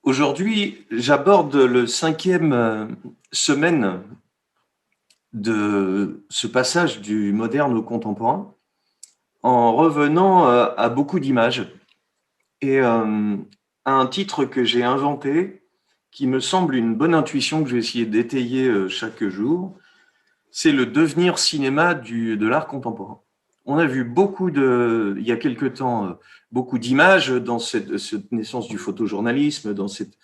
Aujourd'hui, j'aborde le 5e semaine de ce passage du moderne au contemporain en revenant à beaucoup d'images et à un titre que j'ai inventé qui me semble une bonne intuition que je vais essayer d'étayer chaque jour, c'est le devenir cinéma de l'art contemporain. On a vu il y a quelque temps, beaucoup d'images dans cette naissance du photojournalisme, dans cette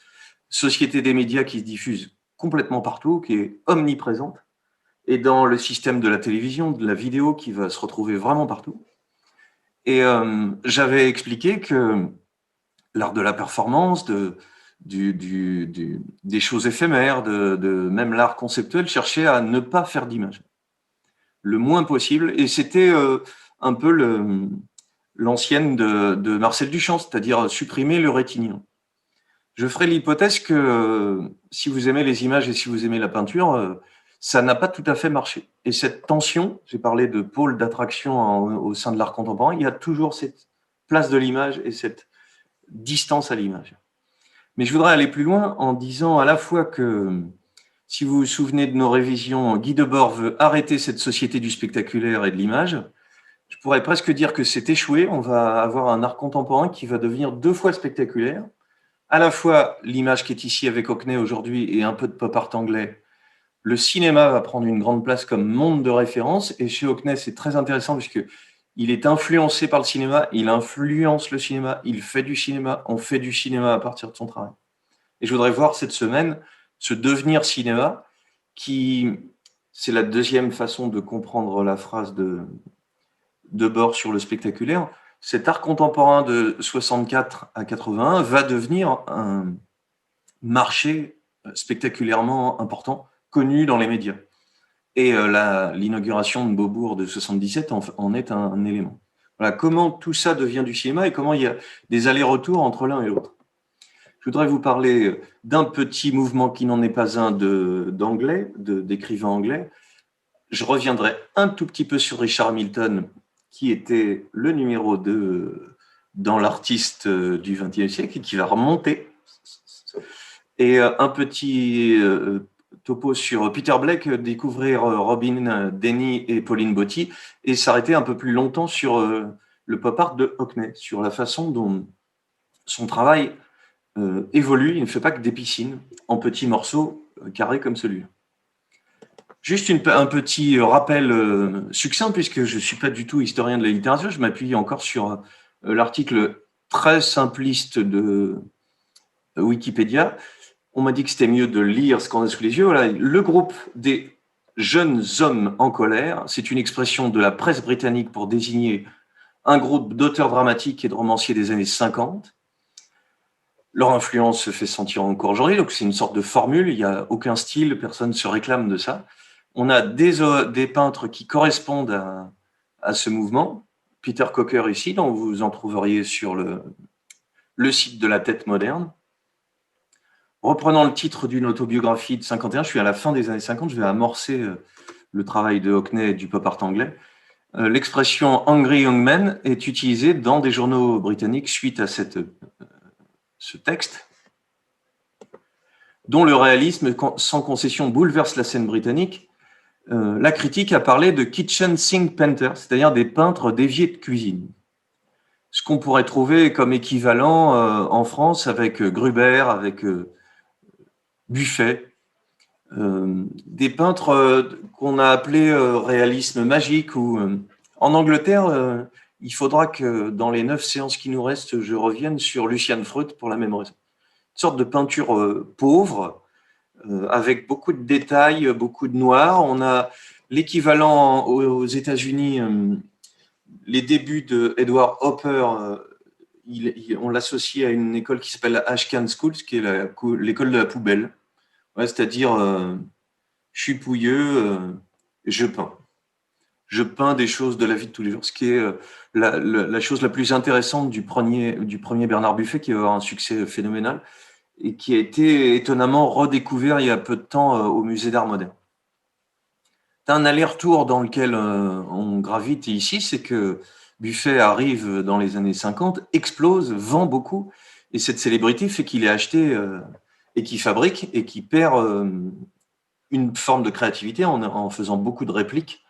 société des médias qui se diffuse complètement partout, qui est omniprésente, et dans le système de la télévision, de la vidéo qui va se retrouver vraiment partout. Et j'avais expliqué que l'art de la performance, des choses éphémères, même l'art conceptuel cherchait à ne pas faire d'image, le moins possible. Et c'était un peu l'ancienne de Marcel Duchamp, c'est-à-dire supprimer le rétinien. Je ferai l'hypothèse que si vous aimez les images et si vous aimez la peinture, ça n'a pas tout à fait marché. Et cette tension, j'ai parlé de pôle d'attraction au sein de l'art contemporain, il y a toujours cette place de l'image et cette distance à l'image. Mais je voudrais aller plus loin en disant à la fois que, si vous vous souvenez de nos révisions, Guy Debord veut arrêter cette société du spectaculaire et de l'image. Je pourrais presque dire que c'est échoué. On va avoir un art contemporain qui va devenir 2 fois spectaculaire. À la fois l'image qui est ici avec Hockney aujourd'hui et un peu de pop art anglais. Le cinéma va prendre une grande place comme monde de référence, et chez Hockney, c'est très intéressant puisque il est influencé par le cinéma, il influence le cinéma, il fait du cinéma, on fait du cinéma à partir de son travail. Et je voudrais voir cette semaine ce devenir cinéma qui, c'est la deuxième façon de comprendre la phrase de Debord sur le spectaculaire. Cet art contemporain de 64 à 81 va devenir un marché spectaculairement important, connu dans les médias. Et l'inauguration de Beaubourg de 77 en est un élément. Voilà, comment tout ça devient du cinéma et comment il y a des allers-retours entre l'un et l'autre. Je voudrais vous parler d'un petit mouvement qui n'en est pas un d'écrivains anglais. Je reviendrai un tout petit peu sur Richard Milton, qui était le numéro 2 dans l'artiste du XXe siècle et qui va remonter. Et un petit topo sur Peter Blake, découvrir Robin Denny et Pauline Botti, et s'arrêter un peu plus longtemps sur le pop art de Hockney, sur la façon dont son travail évolue. Il ne fait pas que des piscines en petits morceaux carrés comme celui-là. Juste un petit rappel succinct, puisque je ne suis pas du tout historien de la littérature, je m'appuie encore sur l'article très simpliste de Wikipédia. On m'a dit que c'était mieux de lire ce qu'on a sous les yeux. Voilà, le groupe des jeunes hommes en colère, c'est une expression de la presse britannique pour désigner un groupe d'auteurs dramatiques et de romanciers des années 50. Leur influence se fait sentir encore aujourd'hui, donc c'est une sorte de formule, il n'y a aucun style, personne ne se réclame de ça. On a des peintres qui correspondent à ce mouvement. Peter Cocker ici, dont vous en trouveriez sur le site de la Tête moderne. Reprenant le titre d'une autobiographie de 51, je suis à la fin des années 50, je vais amorcer le travail de Hockney et du pop art anglais. L'expression « Angry Young Men » est utilisée dans des journaux britanniques suite à ce texte, dont le réalisme sans concession bouleverse la scène britannique. La critique a parlé de kitchen sink painters, c'est-à-dire des peintres d'évier de cuisine. Ce qu'on pourrait trouver comme équivalent en France avec Gruber, avec Buffet, des peintres qu'on a appelés réalisme magique. En Angleterre, il faudra que dans les 9 séances qui nous restent, je revienne sur Lucian Freud pour la même raison. Une sorte de peinture pauvre, avec beaucoup de détails, beaucoup de noir. On a l'équivalent aux États-Unis, les débuts de Edward Hopper, on l'associe à une école qui s'appelle Ashcan School, qui est l'école de la poubelle. Ouais, c'est-à-dire, je suis pouilleux, je peins. Je peins des choses de la vie de tous les jours, ce qui est la chose la plus intéressante du premier Bernard Buffet, qui va avoir un succès phénoménal et qui a été étonnamment redécouvert il y a peu de temps au Musée d'Art moderne. C'est un aller-retour dans lequel on gravite ici, c'est que Buffet arrive dans les années 50, explose, vend beaucoup, Et cette célébrité fait qu'il est acheté et qu'il fabrique et qu'il perd une forme de créativité en faisant beaucoup de répliques.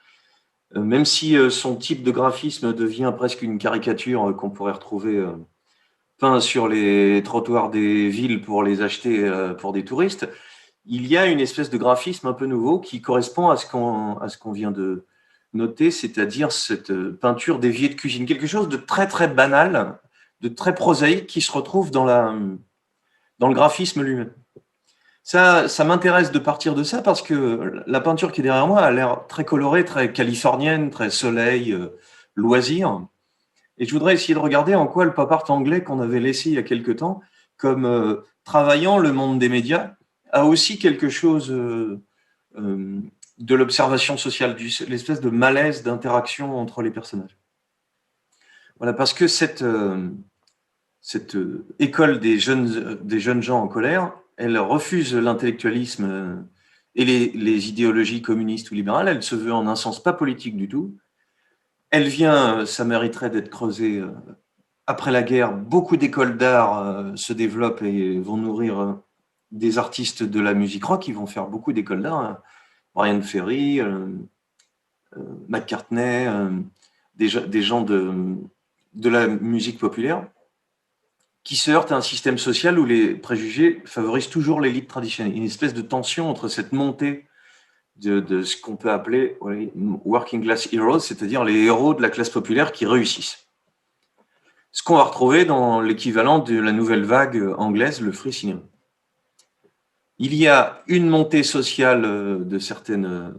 Même si son type de graphisme devient presque une caricature qu'on pourrait retrouver peint sur les trottoirs des villes pour les acheter pour des touristes, il y a une espèce de graphisme un peu nouveau qui correspond à ce qu'on vient de noter, c'est-à-dire cette peinture d'évier de cuisine, quelque chose de très très banal, de très prosaïque qui se retrouve dans le graphisme lui-même. Ça m'intéresse de partir de ça parce que la peinture qui est derrière moi a l'air très colorée, très californienne, très soleil, loisir. Et je voudrais essayer de regarder en quoi le pop art anglais qu'on avait laissé il y a quelque temps, comme travaillant le monde des médias, a aussi quelque chose de l'observation sociale, l'espèce de malaise d'interaction entre les personnages. Voilà, parce que cette école des jeunes gens en colère, elle refuse l'intellectualisme et les idéologies communistes ou libérales. Elle se veut en un sens pas politique du tout. Elle vient, ça mériterait d'être creusé. Après la guerre, beaucoup d'écoles d'art se développent et vont nourrir des artistes de la musique rock. Ils vont faire beaucoup d'écoles d'art. Brian Ferry, McCartney, des gens de la musique populaire, qui se heurtent à un système social où les préjugés favorisent toujours l'élite traditionnelle. Une espèce de tension entre cette montée de ce qu'on peut appeler working class heroes, c'est-à-dire les héros de la classe populaire qui réussissent. Ce qu'on va retrouver dans l'équivalent de la nouvelle vague anglaise, le free cinema. Il y a une montée sociale de certains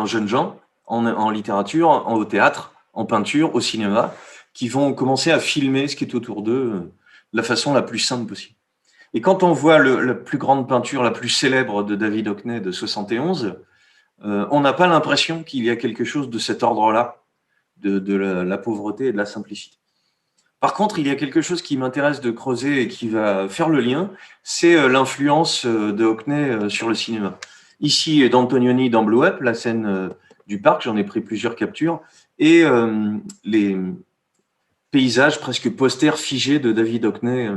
jeunes gens en littérature, au théâtre, en peinture, au cinéma, qui vont commencer à filmer ce qui est autour d'eux de la façon la plus simple possible. Et quand on voit la plus grande peinture, la plus célèbre de David Hockney de 71, on n'a pas l'impression qu'il y a quelque chose de cet ordre-là, de la pauvreté et de la simplicité. Par contre, il y a quelque chose qui m'intéresse de creuser et qui va faire le lien, c'est l'influence de Hockney sur le cinéma. Ici, d'Antonioni dans Blow Up, la scène du parc, j'en ai pris plusieurs captures, et les paysages presque posters figés de David Hockney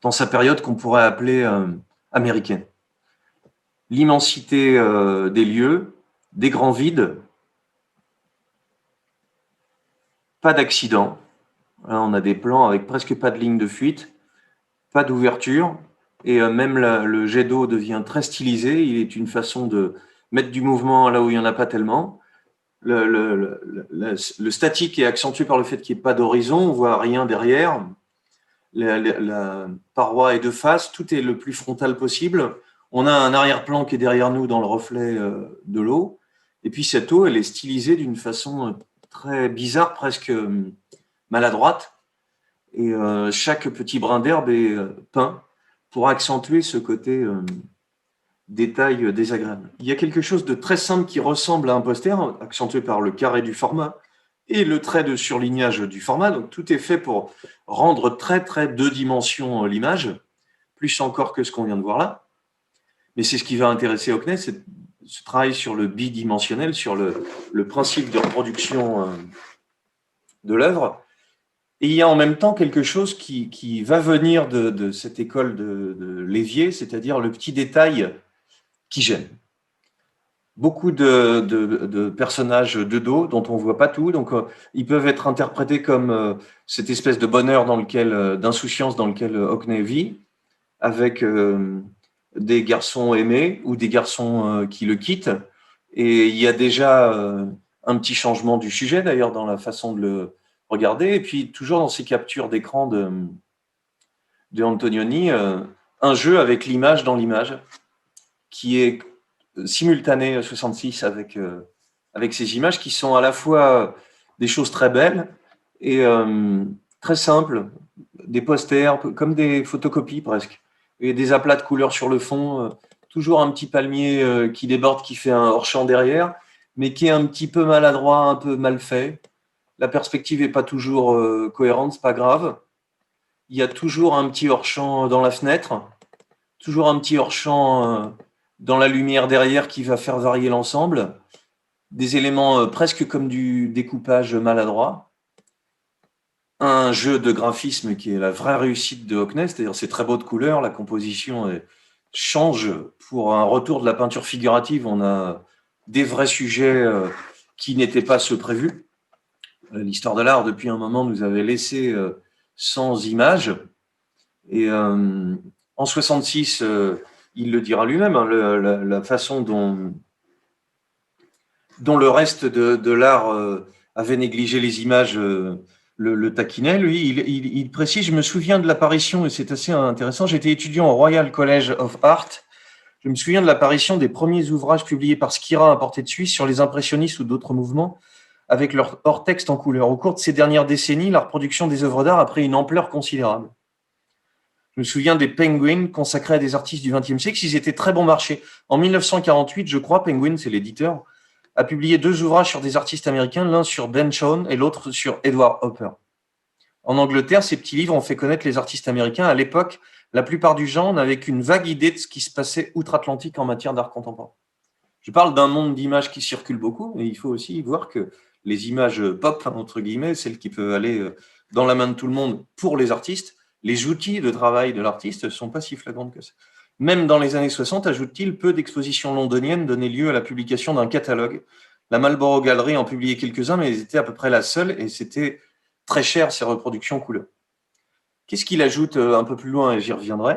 dans sa période qu'on pourrait appeler américaine. L'immensité des lieux, des grands vides, pas d'accident. Là, on a des plans avec presque pas de ligne de fuite, pas d'ouverture, et même le jet d'eau devient très stylisé. Il est une façon de mettre du mouvement là où il n'y en a pas tellement. Le statique est accentué par le fait qu'il n'y ait pas d'horizon, on ne voit rien derrière. La paroi est de face, tout est le plus frontal possible. On a un arrière-plan qui est derrière nous dans le reflet de l'eau. Et puis cette eau, elle est stylisée d'une façon très bizarre, presque maladroite. Et chaque petit brin d'herbe est peint pour accentuer ce côté détail désagréable. Il y a quelque chose de très simple qui ressemble à un poster, accentué par le carré du format et le trait de surlignage du format. Donc tout est fait pour rendre très très deux dimensions l'image, plus encore que ce qu'on vient de voir là. Mais c'est ce qui va intéresser Hockney, c'est ce travail sur le bidimensionnel, sur le principe de reproduction de l'œuvre. Et il y a en même temps quelque chose qui va venir de cette école de Lévier, c'est-à-dire le petit détail qui gêne. Beaucoup de personnages de dos dont on ne voit pas tout, donc ils peuvent être interprétés comme cette espèce de bonheur d'insouciance dans lequel Hockney vit, avec des garçons aimés ou des garçons qui le quittent. Et il y a déjà un petit changement du sujet d'ailleurs dans la façon de le regarder. Et puis toujours dans ces captures d'écran de Antonioni, un jeu avec l'image dans l'image qui est simultané 66 avec ces images qui sont à la fois des choses très belles et très simples, des posters, comme des photocopies presque, et des aplats de couleurs sur le fond, toujours un petit palmier qui déborde, qui fait un hors-champ derrière, mais qui est un petit peu maladroit, un peu mal fait. La perspective n'est pas toujours cohérente, c'est pas grave. Il y a toujours un petit hors-champ dans la fenêtre, toujours un petit hors-champ dans la lumière derrière qui va faire varier l'ensemble, des éléments presque comme du découpage maladroit. un jeu de graphisme qui est la vraie réussite de Hockney, c'est-à-dire c'est très beau de couleurs, la composition change pour un retour de la peinture figurative. On a des vrais sujets qui n'étaient pas ceux prévus. L'histoire de l'art, depuis un moment, nous avait laissé sans images. Et en 66, il le dira lui-même, hein, la façon dont le reste de l'art avait négligé les images le taquinait. Lui, il précise, je me souviens de l'apparition, et c'est assez intéressant, j'étais étudiant au Royal College of Art, je me souviens de l'apparition des premiers ouvrages publiés par Skira importés de Suisse sur les impressionnistes ou d'autres mouvements, avec leur hors-texte en couleur. Au cours de ces dernières décennies, la reproduction des œuvres d'art a pris une ampleur considérable. Je me souviens des Penguins consacrés à des artistes du XXe siècle, ils étaient très bon marché. En 1948, je crois, Penguin, c'est l'éditeur, a publié 2 ouvrages sur des artistes américains, l'un sur Ben Shone et l'autre sur Edward Hopper. En Angleterre, ces petits livres ont fait connaître les artistes américains. À l'époque, la plupart du gens n'avaient qu'une vague idée de ce qui se passait outre-Atlantique en matière d'art contemporain. Je parle d'un monde d'images qui circule beaucoup, et il faut aussi voir que les images pop, entre guillemets, celles qui peuvent aller dans la main de tout le monde pour les artistes, les outils de travail de l'artiste ne sont pas si flagrantes que ça. Même dans les années 60, ajoute-t-il, peu d'expositions londoniennes donnaient lieu à la publication d'un catalogue. La Marlborough Gallery en publiait quelques-uns, mais ils étaient à peu près la seule, et c'était très cher, ces reproductions couleur. Qu'est-ce qu'il ajoute un peu plus loin, et j'y reviendrai?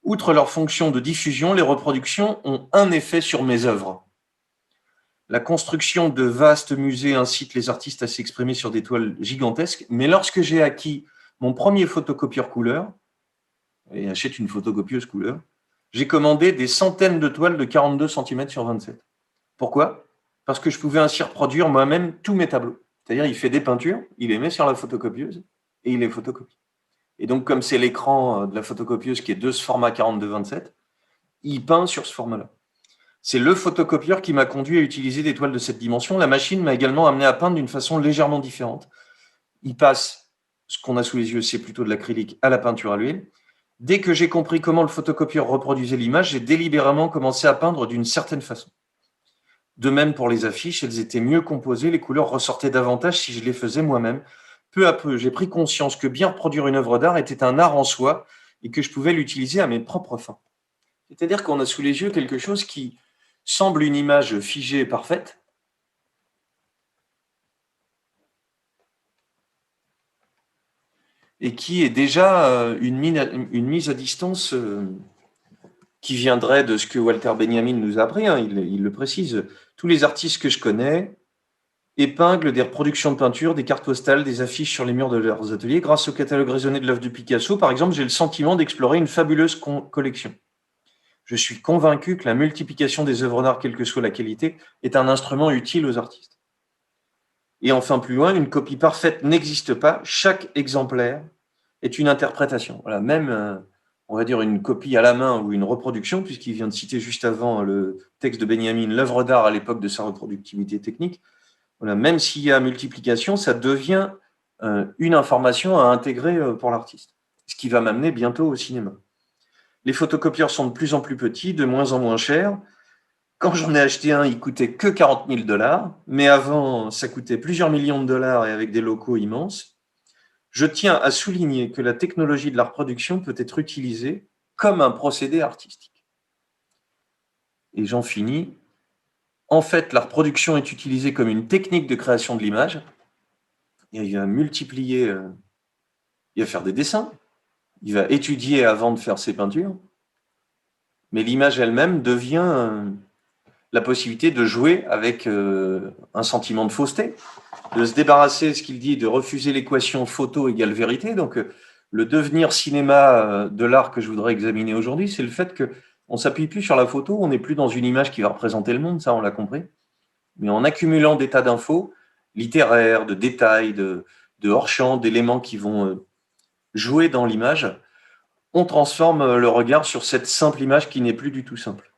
Outre leur fonction de diffusion, les reproductions ont un effet sur mes œuvres. La construction de vastes musées incite les artistes à s'exprimer sur des toiles gigantesques, mais lorsque j'ai acquis mon premier photocopieur couleur, et achète une photocopieuse couleur, j'ai commandé des centaines de toiles de 42 cm sur 27. Pourquoi? Parce que je pouvais ainsi reproduire moi-même tous mes tableaux. C'est-à-dire, il fait des peintures, il les met sur la photocopieuse et il les photocopie. Et donc, comme c'est l'écran de la photocopieuse qui est de ce format 42-27, il peint sur ce format-là. C'est le photocopieur qui m'a conduit à utiliser des toiles de cette dimension. La machine m'a également amené à peindre d'une façon légèrement différente. Il passe, ce qu'on a sous les yeux, c'est plutôt de l'acrylique à la peinture à l'huile. Dès que j'ai compris comment le photocopieur reproduisait l'image, j'ai délibérément commencé à peindre d'une certaine façon. De même pour les affiches, elles étaient mieux composées, les couleurs ressortaient davantage si je les faisais moi-même. Peu à peu, j'ai pris conscience que bien reproduire une œuvre d'art était un art en soi et que je pouvais l'utiliser à mes propres fins. C'est-à-dire qu'on a sous les yeux quelque chose qui semble une image figée et parfaite, et qui est déjà une mise à distance qui viendrait de ce que Walter Benjamin nous a appris, hein, il le précise. Tous les artistes que je connais épinglent des reproductions de peinture, des cartes postales, des affiches sur les murs de leurs ateliers. Grâce au catalogue raisonné de l'œuvre de Picasso, par exemple, j'ai le sentiment d'explorer une fabuleuse collection. Je suis convaincu que la multiplication des œuvres d'art, quelle que soit la qualité, est un instrument utile aux artistes. Et enfin, plus loin, une copie parfaite n'existe pas. Chaque exemplaire est une interprétation. Voilà, même, on va dire, une copie à la main ou une reproduction, puisqu'il vient de citer juste avant le texte de Benjamin, l'œuvre d'art à l'époque de sa reproductivité technique. Voilà, même s'il y a multiplication, ça devient une information à intégrer pour l'artiste. Ce qui va m'amener bientôt au cinéma. Les photocopieurs sont de plus en plus petits, de moins en moins chers. Quand j'en ai acheté un, il coûtait que 40 000 $, mais avant, ça coûtait plusieurs millions de dollars et avec des locaux immenses. Je tiens à souligner que la technologie de la reproduction peut être utilisée comme un procédé artistique. Et j'en finis. En fait, la reproduction est utilisée comme une technique de création de l'image. Il va multiplier, il va faire des dessins, il va étudier avant de faire ses peintures, mais l'image elle-même devient la possibilité de jouer avec un sentiment de fausseté, de se débarrasser, ce qu'il dit, de refuser l'équation photo égale vérité. Donc, le devenir cinéma de l'art que je voudrais examiner aujourd'hui, c'est le fait qu'on ne s'appuie plus sur la photo, on n'est plus dans une image qui va représenter le monde, ça on l'a compris, mais en accumulant des tas d'infos littéraires, de détails, de hors-champ, d'éléments qui vont jouer dans l'image, on transforme le regard sur cette simple image qui n'est plus du tout simple.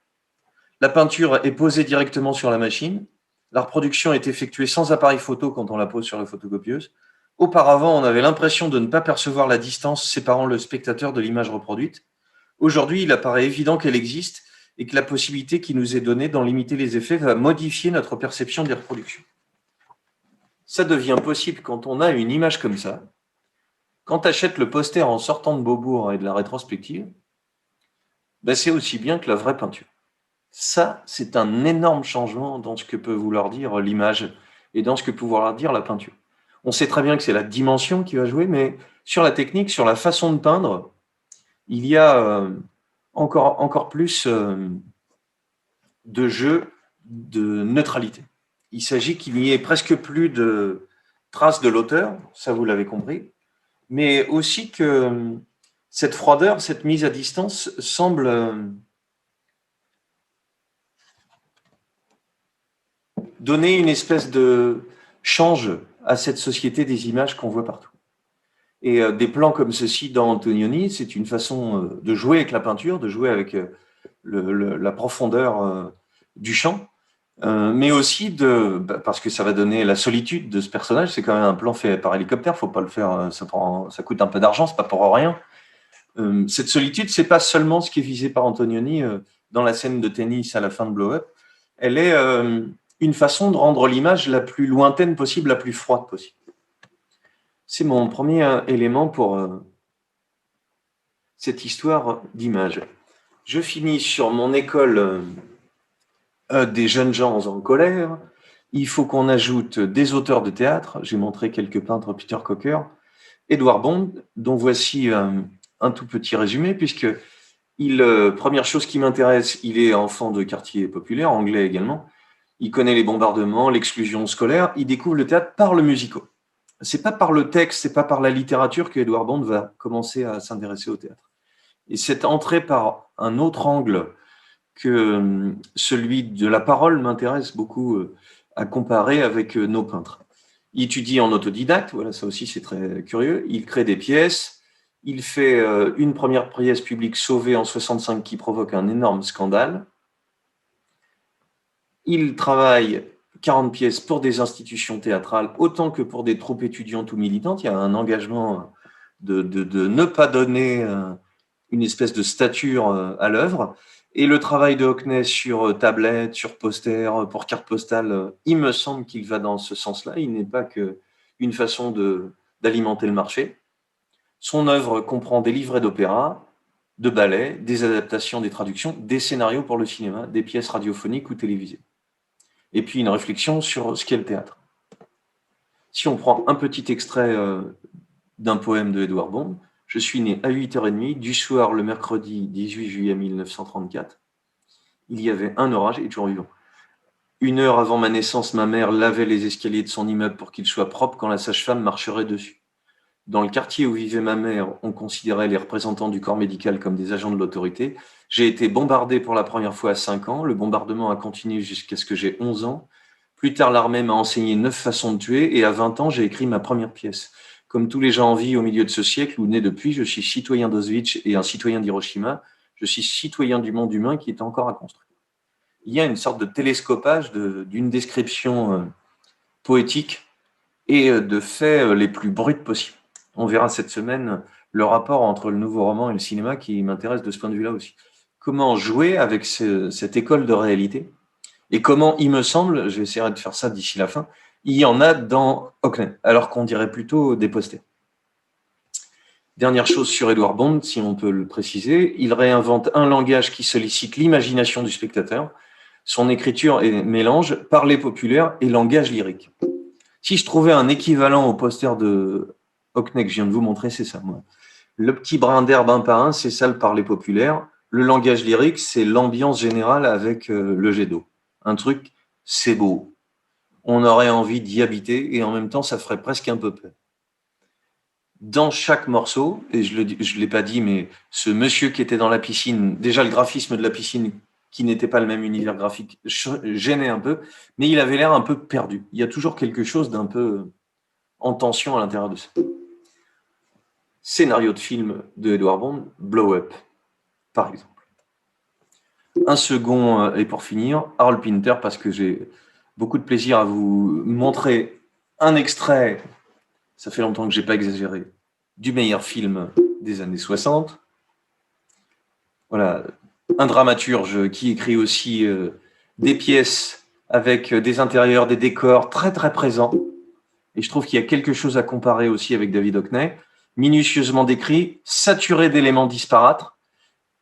La peinture est posée directement sur la machine. La reproduction est effectuée sans appareil photo quand on la pose sur la photocopieuse. Auparavant, on avait l'impression de ne pas percevoir la distance séparant le spectateur de l'image reproduite. Aujourd'hui, il apparaît évident qu'elle existe et que la possibilité qui nous est donnée d'en limiter les effets va modifier notre perception des reproductions. Ça devient possible quand on a une image comme ça, Quand tu achètes le poster en sortant de Beaubourg et de la rétrospective, ben c'est aussi bien que la vraie peinture. Ça, c'est un énorme changement dans ce que peut vouloir dire l'image et dans ce que peut vouloir dire la peinture. On sait très bien que c'est la dimension qui va jouer, mais sur la technique, sur la façon de peindre, il y a encore plus de jeu de neutralité. Il s'agit qu'il n'y ait presque plus de traces de l'auteur, ça vous l'avez compris, mais aussi que cette froideur, cette mise à distance semble donner une espèce de change à cette société des images qu'on voit partout. Et des plans comme ceci dans Antonioni, c'est une façon de jouer avec la peinture, de jouer avec la profondeur du champ, mais aussi parce que ça va donner la solitude de ce personnage. C'est quand même un plan fait par hélicoptère, faut pas le faire, ça coûte un peu d'argent, c'est pas pour rien. Cette solitude, c'est pas seulement ce qui est visé par Antonioni dans la scène de tennis à la fin de Blow Up. Elle est une façon de rendre l'image la plus lointaine possible, la plus froide possible. C'est mon premier élément pour cette histoire d'image. Je finis sur mon école des jeunes gens en colère. Il faut qu'on ajoute des auteurs de théâtre. J'ai montré quelques peintres, Peter Cocker, Edouard Bond, dont voici un tout petit résumé, puisque première chose qui m'intéresse, il est enfant de quartier populaire, anglais également. Il connaît les bombardements, l'exclusion scolaire. Il découvre le théâtre par le musical. C'est pas par le texte, c'est pas par la littérature que Edouard Bond va commencer à s'intéresser au théâtre. Et cette entrée par un autre angle que celui de la parole m'intéresse beaucoup à comparer avec nos peintres. Il étudie en autodidacte, voilà, ça aussi c'est très curieux. Il crée des pièces. Il fait une première pièce publique Sauvée en 65 qui provoque un énorme scandale. Il travaille 40 pièces pour des institutions théâtrales, autant que pour des troupes étudiantes ou militantes. Il y a un engagement de ne pas donner une espèce de stature à l'œuvre. Et le travail de Hockney sur tablette, sur poster, pour carte postale, il me semble qu'il va dans ce sens-là. Il n'est pas qu'une façon d'alimenter le marché. Son œuvre comprend des livrets d'opéra, de ballets, des adaptations, des traductions, des scénarios pour le cinéma, des pièces radiophoniques ou télévisées. Et puis une réflexion sur ce qu'est le théâtre. Si on prend un petit extrait d'un poème de Edouard Bond, je suis né à 8h30 du soir le mercredi 18 juillet 1934. Il y avait un orage et toujours vivant. 1 heure avant ma naissance, ma mère lavait les escaliers de son immeuble pour qu'ils soient propres quand la sage-femme marcherait dessus. Dans le quartier où vivait ma mère, on considérait les représentants du corps médical comme des agents de l'autorité. J'ai été bombardé pour la première fois à 5 ans. Le bombardement a continué jusqu'à ce que j'ai 11 ans. Plus tard, l'armée m'a enseigné 9 façons de tuer et à 20 ans, j'ai écrit ma première pièce. Comme tous les gens en vie au milieu de ce siècle ou né depuis, je suis citoyen d'Auschwitz et un citoyen d'Hiroshima. Je suis citoyen du monde humain qui est encore à construire. Il y a une sorte de télescopage d'une description poétique et de faits les plus bruts possibles. On verra cette semaine le rapport entre le nouveau roman et le cinéma qui m'intéresse de ce point de vue-là aussi. Comment jouer avec cette école de réalité et comment, il me semble, je vais essayer de faire ça d'ici la fin, il y en a dans Hockney, alors qu'on dirait plutôt des posters. Dernière chose sur Edouard Bond, si on peut le préciser, il réinvente un langage qui sollicite l'imagination du spectateur. Son écriture est mélange parler populaire et langage lyrique. Si je trouvais un équivalent au poster de Hockney que je viens de vous montrer, c'est ça, moi. Le petit brin d'herbe un par un, c'est ça le parler populaire. Le langage lyrique, c'est l'ambiance générale avec le jet d'eau. Un truc, c'est beau. On aurait envie d'y habiter et en même temps, ça ferait presque un peu peur. Dans chaque morceau, et je ne l'ai pas dit, mais ce monsieur qui était dans la piscine, déjà le graphisme de la piscine qui n'était pas le même univers graphique, gênait un peu, mais il avait l'air un peu perdu. Il y a toujours quelque chose d'un peu en tension à l'intérieur de ça. Scénario de film de Edouard Bond, Blow Up, par exemple. Un second, et pour finir, Harold Pinter, parce que j'ai beaucoup de plaisir à vous montrer un extrait, ça fait longtemps que je n'ai pas exagéré, du meilleur film des années 60. Voilà, un dramaturge qui écrit aussi des pièces avec des intérieurs, des décors très très présents. Et je trouve qu'il y a quelque chose à comparer aussi avec David Hockney. minutieusement décrits, saturés d'éléments disparates,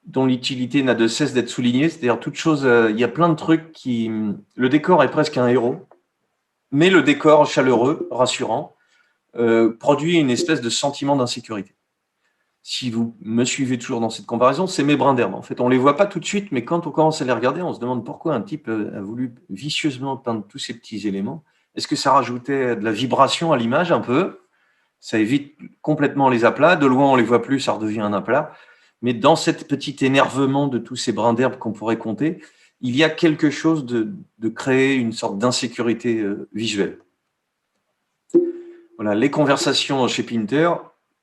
dont l'utilité n'a de cesse d'être soulignée. C'est-à-dire toute chose, il y a plein de trucs qui… Le décor est presque un héros, mais le décor chaleureux, rassurant, produit une espèce de sentiment d'insécurité. Si vous me suivez toujours dans cette comparaison, c'est mes brins d'herbe. En fait, on ne les voit pas tout de suite, mais quand on commence à les regarder, on se demande pourquoi un type a voulu vicieusement peindre tous ces petits éléments. Est-ce que ça rajoutait de la vibration à l'image un peu? Ça évite complètement les aplats. De loin, on ne les voit plus, ça redevient un aplat. Mais dans cet petit énervement de tous ces brins d'herbe qu'on pourrait compter, il y a quelque chose de créer une sorte d'insécurité visuelle. Voilà, les conversations chez Pinter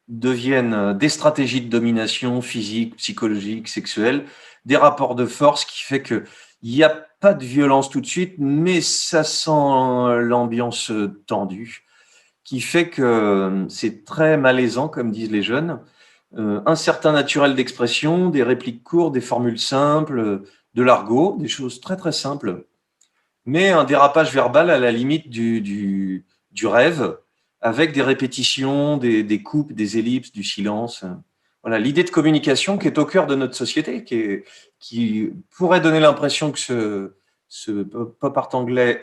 deviennent des stratégies de domination physique, psychologique, sexuelle, des rapports de force qui fait qu'il n'y a pas de violence tout de suite, mais ça sent l'ambiance tendue, qui fait que c'est très malaisant, comme disent les jeunes. Un certain naturel d'expression, des répliques courtes, des formules simples, de l'argot, des choses très très simples, mais un dérapage verbal à la limite du rêve, avec des répétitions, des coupes, des ellipses, du silence. Voilà, l'idée de communication qui est au cœur de notre société, qui pourrait donner l'impression que ce pop art anglais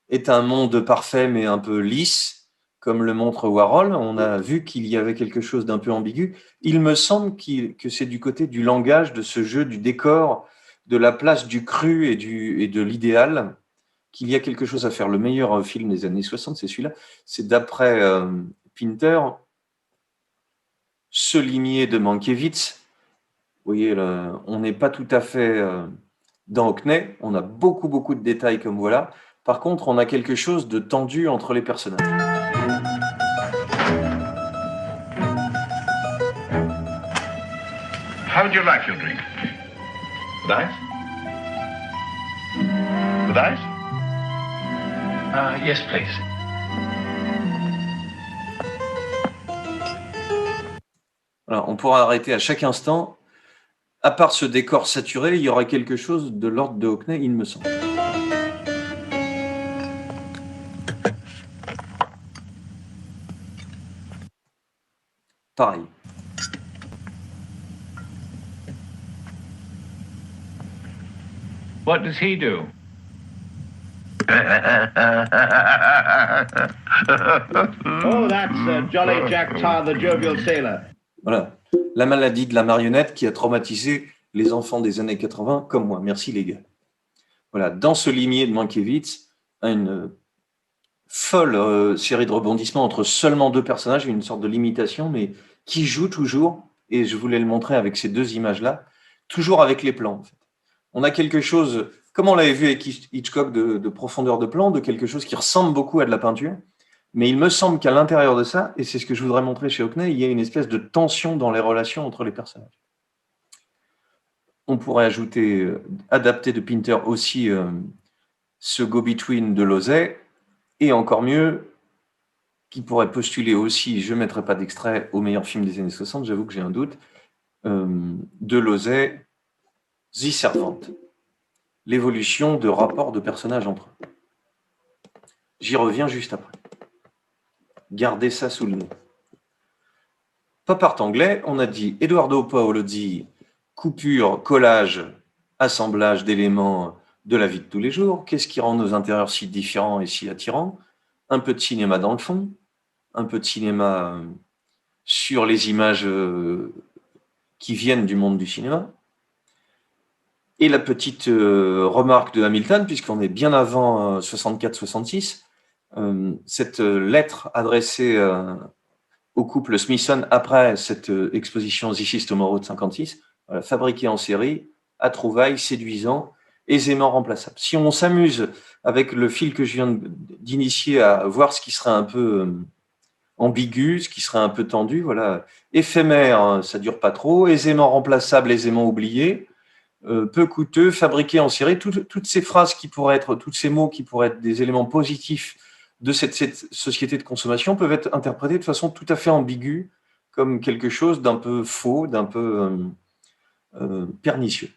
est un monde parfait mais un peu lisse, comme le montre Warhol. On a vu qu'il y avait quelque chose d'un peu ambigu. Il me semble que c'est du côté du langage, de ce jeu, du décor, de la place du cru et de l'idéal, qu'il y a quelque chose à faire. Le meilleur film des années 60, c'est celui-là. C'est d'après Pinter, Ce limier de Mankiewicz. Vous voyez, on n'est pas tout à fait dans Hockney. On a beaucoup, beaucoup de détails comme voilà. Par contre, on a quelque chose de tendu entre les personnages. How would you like your drink? With ice? With ice? Yes, please. Voilà, on pourra arrêter à chaque instant. À part ce décor saturé, il y aurait quelque chose de l'ordre de Hockney, il me semble. Pareil. What does he do? Oh, that's Jolly Jack Tar, the jovial sailor. Voilà, la maladie de la marionnette qui a traumatisé les enfants des années 80 comme moi. Merci les gars. Voilà, dans ce limier de Mankiewicz, une folle série de rebondissements entre seulement deux personnages, une sorte de limitation, mais qui joue toujours, et je voulais le montrer avec ces deux images-là, toujours avec les plans en fait. On a quelque chose, comme on l'avait vu avec Hitchcock, de profondeur de plan, de quelque chose qui ressemble beaucoup à de la peinture, mais il me semble qu'à l'intérieur de ça, et c'est ce que je voudrais montrer chez Hockney, il y a une espèce de tension dans les relations entre les personnages. On pourrait ajouter, adapter de Pinter aussi ce go-between de Losey, et encore mieux, qui pourrait postuler aussi, je ne mettrai pas d'extrait au meilleur film des années 60, j'avoue que j'ai un doute, de Losey, The Servant, l'évolution de rapports de personnages entre eux. J'y reviens juste après. Gardez ça sous le nez. Pop art anglais, on a dit Eduardo Paolozzi, coupure, collage, assemblage d'éléments de la vie de tous les jours. Qu'est-ce qui rend nos intérieurs si différents et si attirants? Un peu de cinéma dans le fond, un peu de cinéma sur les images qui viennent du monde du cinéma. Et la petite remarque de Hamilton, puisqu'on est bien avant 64-66, cette lettre adressée au couple Smithson après cette exposition This is Tomorrow de 56, voilà, fabriquée en série, à trouvailles, séduisant, aisément remplaçable. Si on s'amuse avec le fil que je viens d'initier à voir ce qui serait un peu ambigu, ce qui serait un peu tendu, voilà, éphémère, ça dure pas trop, aisément remplaçable, aisément oublié, peu coûteux, fabriqué en série, toutes ces phrases qui pourraient être, tous ces mots qui pourraient être des éléments positifs de cette société de consommation peuvent être interprétés de façon tout à fait ambiguë, comme quelque chose d'un peu faux, d'un peu pernicieux.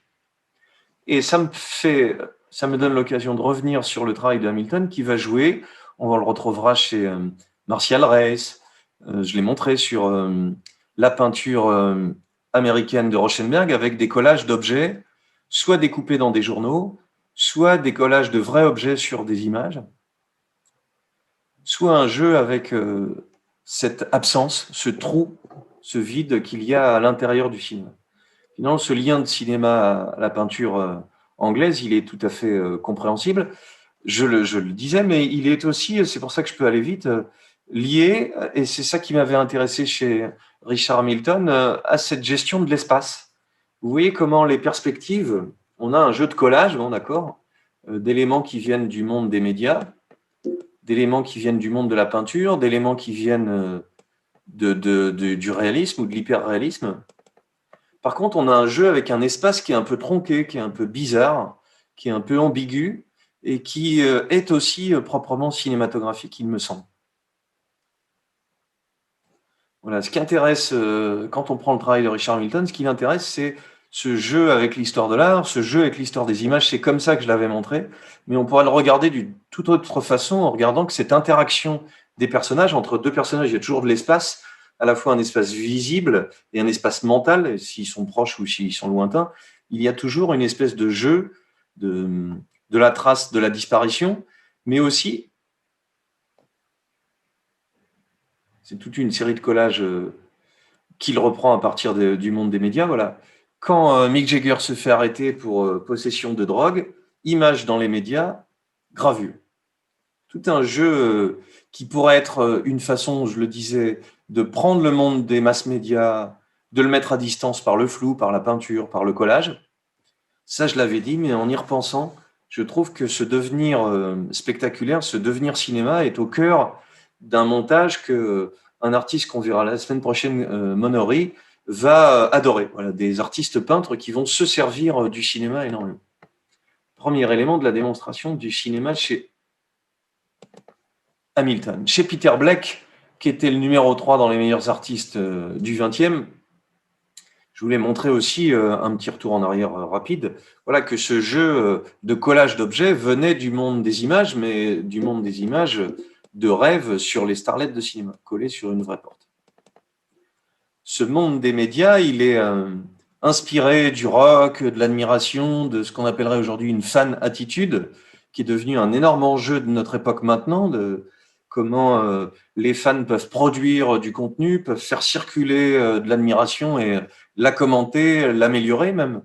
Et ça me donne l'occasion de revenir sur le travail de Hamilton qui va jouer, on le retrouvera chez Martial Reis, Je l'ai montré sur la peinture américaine de Rauschenberg avec des collages d'objets, soit découpés dans des journaux, soit des collages de vrais objets sur des images, soit un jeu avec cette absence, ce trou, ce vide qu'il y a à l'intérieur du cinéma. Finalement, ce lien de cinéma à la peinture anglaise, il est tout à fait compréhensible. Je le disais, mais il est aussi, c'est pour ça que je peux aller vite, lié, et c'est ça qui m'avait intéressé chez Richard Hamilton, à cette gestion de l'espace. Vous voyez comment les perspectives, on a un jeu de collage, bon d'accord, d'éléments qui viennent du monde des médias, d'éléments qui viennent du monde de la peinture, d'éléments qui viennent du réalisme ou de l'hyper-réalisme. Par contre, on a un jeu avec un espace qui est un peu tronqué, qui est un peu bizarre, qui est un peu ambigu, et qui est aussi proprement cinématographique, il me semble. Voilà, ce qui intéresse, quand on prend le travail de Richard Hamilton, ce qui l'intéresse, c'est ce jeu avec l'histoire de l'art, ce jeu avec l'histoire des images. C'est comme ça que je l'avais montré, mais on pourrait le regarder d'une toute autre façon en regardant que cette interaction des personnages, entre deux personnages, il y a toujours de l'espace, à la fois un espace visible et un espace mental, s'ils sont proches ou s'ils sont lointains. Il y a toujours une espèce de jeu de la trace de la disparition, mais aussi, c'est toute une série de collages qu'il reprend à partir du monde des médias. Voilà. Quand Mick Jagger se fait arrêter pour possession de drogue, image dans les médias, gravure. Tout un jeu qui pourrait être une façon, je le disais, de prendre le monde des mass médias, de le mettre à distance par le flou, par la peinture, par le collage. Ça, je l'avais dit, mais en y repensant, je trouve que ce devenir spectaculaire, ce devenir cinéma est au cœur d'un montage que un artiste qu'on verra la semaine prochaine, Monori, va adorer. Voilà, des artistes peintres qui vont se servir du cinéma énormément. Premier élément de la démonstration du cinéma chez Hamilton. Chez Peter Blake, qui était le numéro 3 dans les meilleurs artistes du 20e, je voulais montrer aussi un petit retour en arrière rapide. Voilà, que ce jeu de collage d'objets venait du monde des images, mais du monde des images de rêve sur les starlettes de cinéma, collées sur une vraie porte. Ce monde des médias, il est inspiré du rock, de l'admiration, de ce qu'on appellerait aujourd'hui une fan attitude, qui est devenu un énorme enjeu de notre époque maintenant, de comment les fans peuvent produire du contenu, peuvent faire circuler de l'admiration et la commenter, l'améliorer même.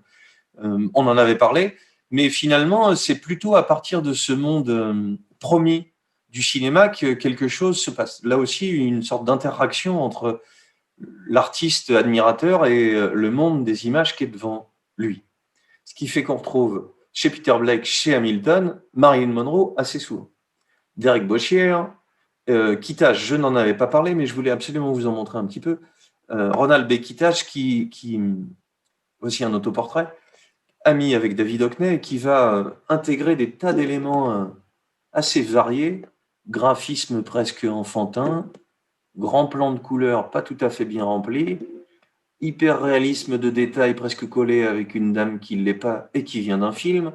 On en avait parlé, mais finalement, c'est plutôt à partir de ce monde promis du cinéma que quelque chose se passe. Là aussi, une sorte d'interaction entre l'artiste admirateur et le monde des images qui est devant lui. Ce qui fait qu'on retrouve chez Peter Blake, chez Hamilton, Marilyn Monroe assez souvent. Derek Bossier, Kitash, je n'en avais pas parlé, mais je voulais absolument vous en montrer un petit peu. Ronald B. Kitash, qui aussi un autoportrait, ami avec David Hockney, qui va intégrer des tas d'éléments assez variés, graphisme presque enfantin, grand plan de couleurs pas tout à fait bien rempli, hyper réalisme de détails presque collé avec une dame qui ne l'est pas et qui vient d'un film,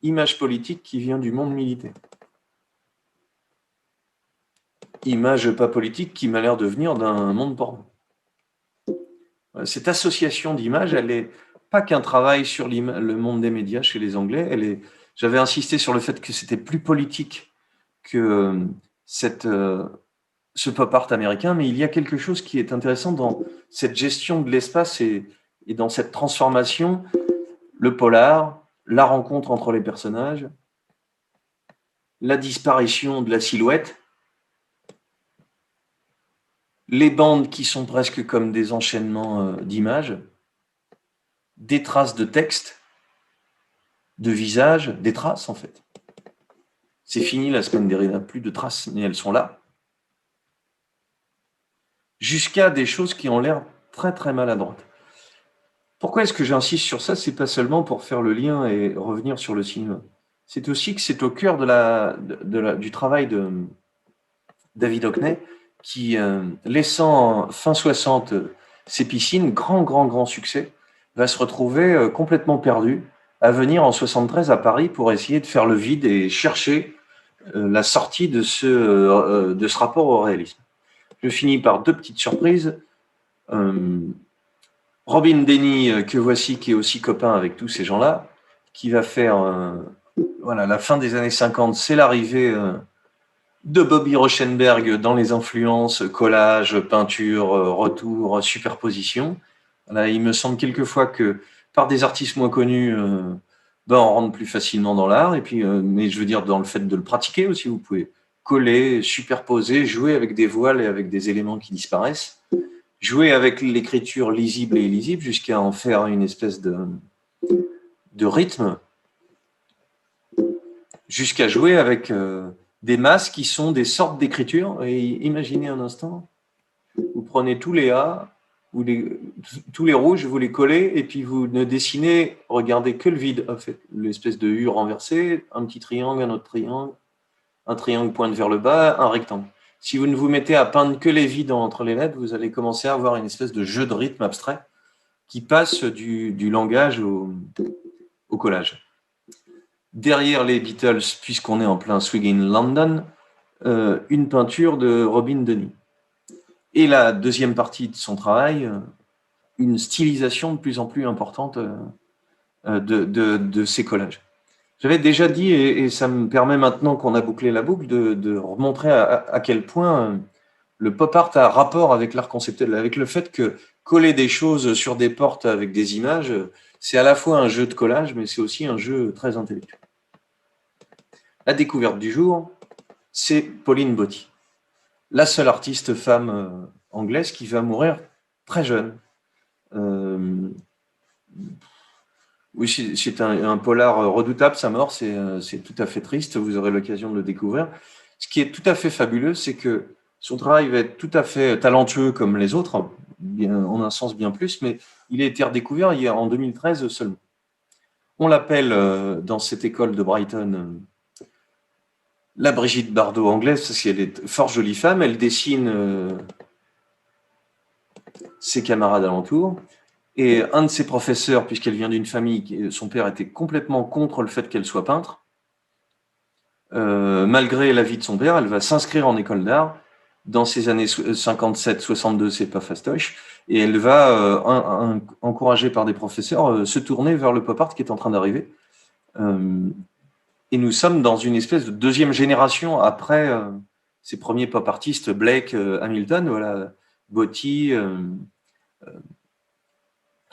image politique qui vient du monde militaire. Image pas politique qui m'a l'air de venir d'un monde porno. Cette association d'images, elle n'est pas qu'un travail sur le monde des médias chez les Anglais. J'avais insisté sur le fait que c'était plus politique que ce pop art américain, mais il y a quelque chose qui est intéressant dans cette gestion de l'espace et dans cette transformation, le polar, la rencontre entre les personnages, la disparition de la silhouette, les bandes qui sont presque comme des enchaînements d'images, des traces de texte, de visage, des traces en fait. C'est fini la semaine dernière, il n'y a plus de traces, mais elles sont là. Jusqu'à des choses qui ont l'air très très maladroites. Pourquoi est-ce que j'insiste sur ça? C'est pas seulement pour faire le lien et revenir sur le cinéma. C'est aussi que c'est au cœur du travail de David Hockney, qui, laissant fin 60 ses piscines, grand succès, va se retrouver complètement perdu à venir en 73 à Paris pour essayer de faire le vide et chercher la sortie de ce rapport au réalisme. Je finis par 2 petites surprises. Robin Denny, que voici, qui est aussi copain avec tous ces gens-là, qui va faire voilà, la fin des années 50, c'est l'arrivée de Bobby Rauschenberg dans les influences, collage, peinture, retour, superposition. Là, il me semble quelquefois que par des artistes moins connus, on rentre plus facilement dans l'art. Et puis, mais je veux dire, dans le fait de le pratiquer aussi, vous pouvez coller, superposer, jouer avec des voiles et avec des éléments qui disparaissent, jouer avec l'écriture lisible et illisible jusqu'à en faire une espèce de rythme, jusqu'à jouer avec des masses qui sont des sortes d'écriture. Et imaginez un instant, vous prenez tous les A, tous les rouges, vous les collez, et puis vous ne dessinez, regardez que le vide, en fait, l'espèce de U renversé, un petit triangle, un autre triangle, un triangle pointe vers le bas, un rectangle. Si vous ne vous mettez à peindre que les vides entre les lettres, vous allez commencer à avoir une espèce de jeu de rythme abstrait qui passe du langage au collage. Derrière les Beatles, puisqu'on est en plein Swing in London, une peinture de Robin Denny. Et la deuxième partie de son travail, une stylisation de plus en plus importante de ces collages. J'avais déjà dit, et ça me permet maintenant qu'on a bouclé la boucle, de remontrer à quel point le pop art a rapport avec l'art conceptuel, avec le fait que coller des choses sur des portes avec des images, c'est à la fois un jeu de collage, mais c'est aussi un jeu très intellectuel. La découverte du jour, c'est Pauline Boty, la seule artiste femme anglaise qui va mourir très jeune. Oui, c'est un polar redoutable, sa mort, c'est tout à fait triste, vous aurez l'occasion de le découvrir. Ce qui est tout à fait fabuleux, c'est que son travail va être tout à fait talentueux comme les autres, en un sens bien plus, mais il a été redécouvert en 2013 seulement. On l'appelle dans cette école de Brighton la Brigitte Bardot anglaise, parce qu'elle est fort jolie femme, elle dessine ses camarades alentours. Et un de ses professeurs, puisqu'elle vient d'une famille, son père était complètement contre le fait qu'elle soit peintre. Malgré l'avis de son père, elle va s'inscrire en école d'art. Dans ces années 57-62, c'est pas fastoche. Et elle va, encouragée par des professeurs, se tourner vers le pop art qui est en train d'arriver. Et nous sommes dans une espèce de deuxième génération après ces premiers pop artistes, Blake, Hamilton, voilà, Boty,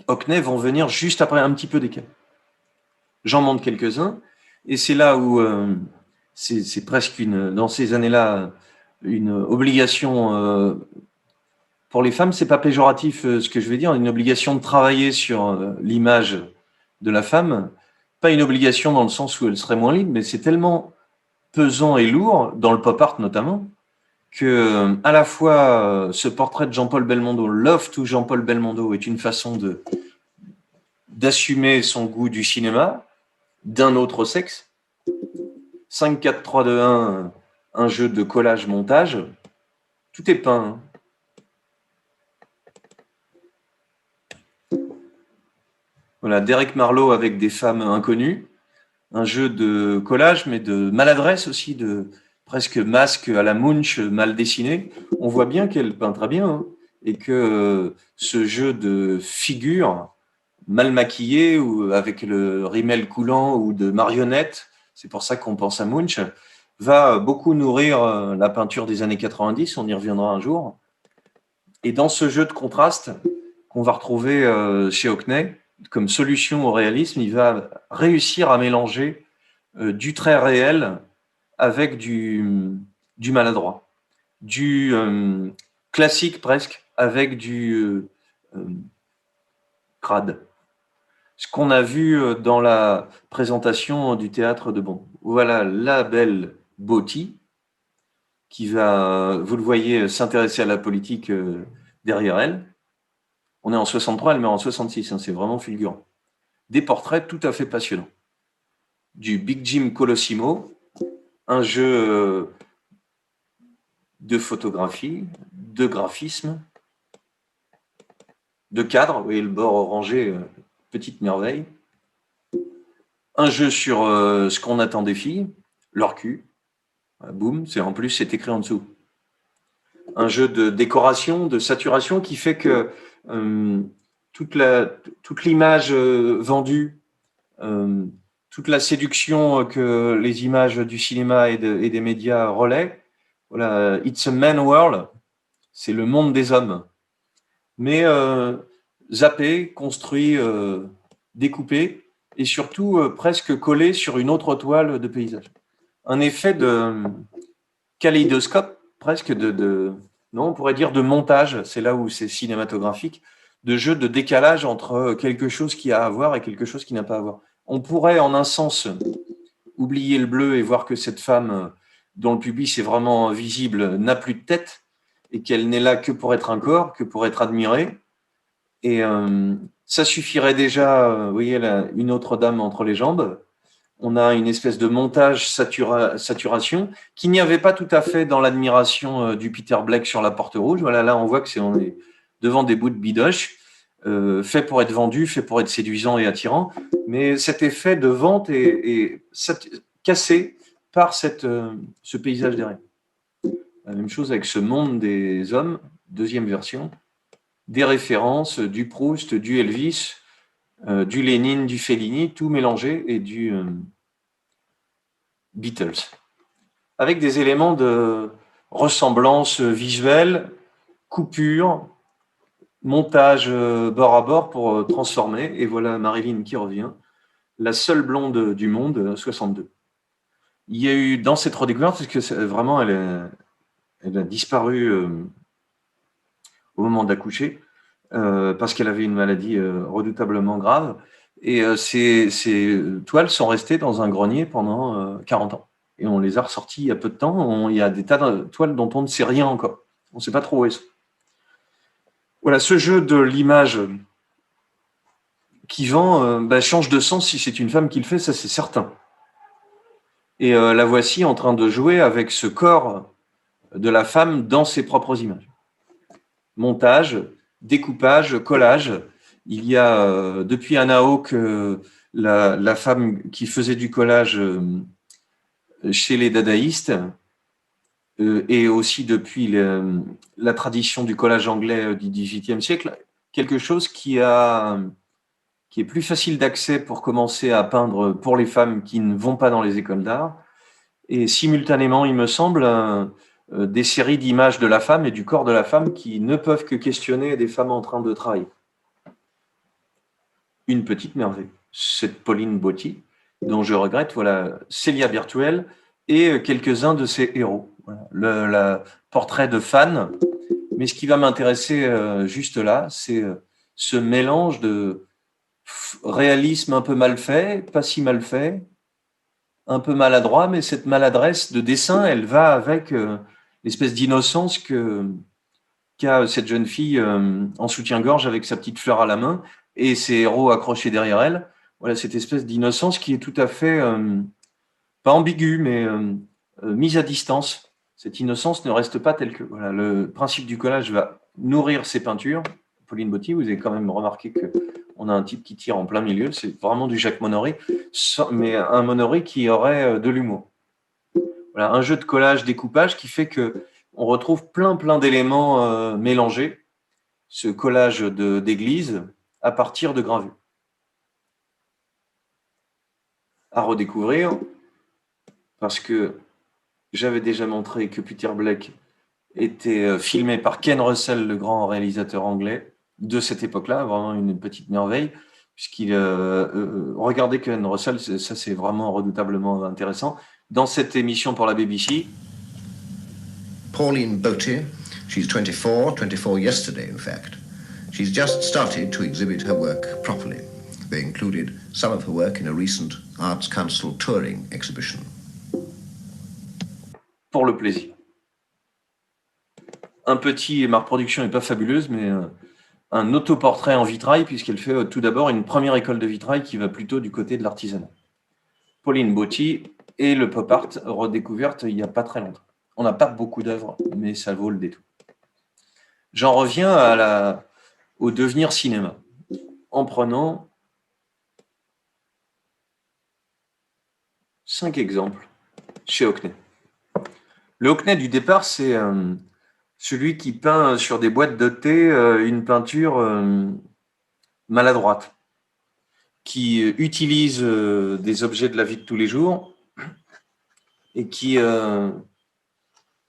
Hockney vont venir juste après, un petit peu décalé. J'en montre quelques-uns, et c'est là où c'est presque dans ces années-là, une obligation pour les femmes. C'est pas péjoratif ce que je vais dire, une obligation de travailler sur l'image de la femme, pas une obligation dans le sens où elle serait moins libre, mais c'est tellement pesant et lourd, dans le pop art notamment, que à la fois ce portrait de Jean-Paul Belmondo, Love to Jean-Paul Belmondo, est une façon d'assumer son goût du cinéma d'un autre sexe. 5, 4, 3, 2, 1, un jeu de collage-montage. Tout est peint. Voilà, Derek Marlowe avec des femmes inconnues. Un jeu de collage, mais de maladresse aussi, de presque masque à la Munch mal dessiné. On voit bien qu'elle peint très bien, hein, et que ce jeu de figures mal maquillées ou avec le rimel coulant ou de marionnettes, c'est pour ça qu'on pense à Munch, va beaucoup nourrir la peinture des années 90, on y reviendra un jour. Et dans ce jeu de contraste qu'on va retrouver chez Hockney, comme solution au réalisme, il va réussir à mélanger du très réel avec du maladroit, du classique presque avec du crade. Ce qu'on a vu dans la présentation du théâtre de Bon. Voilà la belle Boty qui va, vous le voyez, s'intéresser à la politique derrière elle. On est en 63, elle meurt en 66, hein, c'est vraiment fulgurant. Des portraits tout à fait passionnants. Du Big Jim Colosimo, un jeu de photographie, de graphisme, de cadre, vous voyez le bord orangé, petite merveille. Un jeu sur ce qu'on attend des filles, leur cul, boum, en plus c'est écrit en dessous. un jeu de décoration, de saturation qui fait que toute l'image vendue, toute la séduction que les images du cinéma et des médias relaient, voilà, it's a man world, c'est le monde des hommes, mais zappé, construit, découpé, et surtout presque collé sur une autre toile de paysage. Un effet de kaléidoscope, presque non, on pourrait dire de montage, c'est là où c'est cinématographique, de jeu de décalage entre quelque chose qui a à voir et quelque chose qui n'a pas à voir. On pourrait, en un sens, oublier le bleu et voir que cette femme, dont le pubis est vraiment visible, n'a plus de tête et qu'elle n'est là que pour être un corps, que pour être admirée. Et ça suffirait déjà, vous voyez, une autre dame entre les jambes. On a une espèce de montage saturation qu'il n'y avait pas tout à fait dans l'admiration du Peter Blake sur la Porte Rouge. Voilà, là, on voit que on est devant des bouts de bidoche, fait pour être vendu, fait pour être séduisant et attirant. Mais cet effet de vente est cassé par ce paysage derrière. La même chose avec ce monde des hommes, deuxième version, des références, du Proust, du Elvis, du Lénine, du Fellini, tout mélangé, et du Beatles, avec des éléments de ressemblance visuelle, coupure, montage bord à bord pour transformer. Et voilà Marilyn qui revient, la seule blonde du monde, 62. Il y a eu dans cette redécouverte, parce que vraiment elle a disparu au moment d'accoucher, parce qu'elle avait une maladie redoutablement grave. Et ces toiles sont restées dans un grenier pendant 40 ans. Et on les a ressorties il y a peu de temps. Il y a des tas de toiles dont on ne sait rien encore. On ne sait pas trop où elles sont. Voilà, ce jeu de l'image qui vend change de sens si c'est une femme qui le fait, ça c'est certain. Et la voici en train de jouer avec ce corps de la femme dans ses propres images. Montage, découpage, collage. Il y a depuis Anna Hawke la femme qui faisait du collage chez les dadaïstes et aussi depuis la tradition du collage anglais du XVIIIe siècle, quelque chose qui est plus facile d'accès pour commencer à peindre pour les femmes qui ne vont pas dans les écoles d'art, et simultanément, il me semble, des séries d'images de la femme et du corps de la femme qui ne peuvent que questionner des femmes en train de travailler. Une petite merveille, cette Pauline Botti, dont je regrette, voilà, Célia Birtuel et quelques-uns de ses héros. Voilà, le portrait de fan. Mais ce qui va m'intéresser juste là, c'est ce mélange de réalisme un peu mal fait, pas si mal fait, un peu maladroit, mais cette maladresse de dessin, elle va avec l'espèce d'innocence qu'a cette jeune fille en soutien-gorge avec sa petite fleur à la main et ses héros accrochés derrière elle. Voilà, cette espèce d'innocence qui est tout à fait, pas ambiguë, mais mise à distance. Cette innocence ne reste pas telle que... Voilà, le principe du collage va nourrir ses peintures. Pauline Botti, vous avez quand même remarqué qu'on a un type qui tire en plein milieu. C'est vraiment du Jacques Monory, mais un Monory qui aurait de l'humour. Voilà, un jeu de collage-découpage qui fait qu'on retrouve plein d'éléments mélangés, ce collage d'église à partir de gravures. À redécouvrir, parce que j'avais déjà montré que Peter Blake était filmé par Ken Russell, le grand réalisateur anglais de cette époque-là, vraiment une petite merveille, puisqu'il regardez Ken Russell, ça c'est vraiment redoutablement intéressant. Dans cette émission pour la BBC, Pauline Botti, she's 24 yesterday in fact. She's just started to exhibit her work properly. They included some of her work in a recent Arts Council touring exhibition. Pour le plaisir. Un petit, ma reproduction n'est pas fabuleuse, mais un autoportrait en vitrail, puisqu'elle fait tout d'abord une première école de vitrail qui va plutôt du côté de l'artisanat. Pauline Botti et le pop art redécouverte il n'y a pas très longtemps. On n'a pas beaucoup d'œuvres, mais ça vaut le détour. J'en reviens au devenir cinéma, en prenant 5 exemples chez Hockney. Le Hockney du départ, c'est celui qui peint sur des boîtes de thé une peinture maladroite, qui utilise des objets de la vie de tous les jours et qui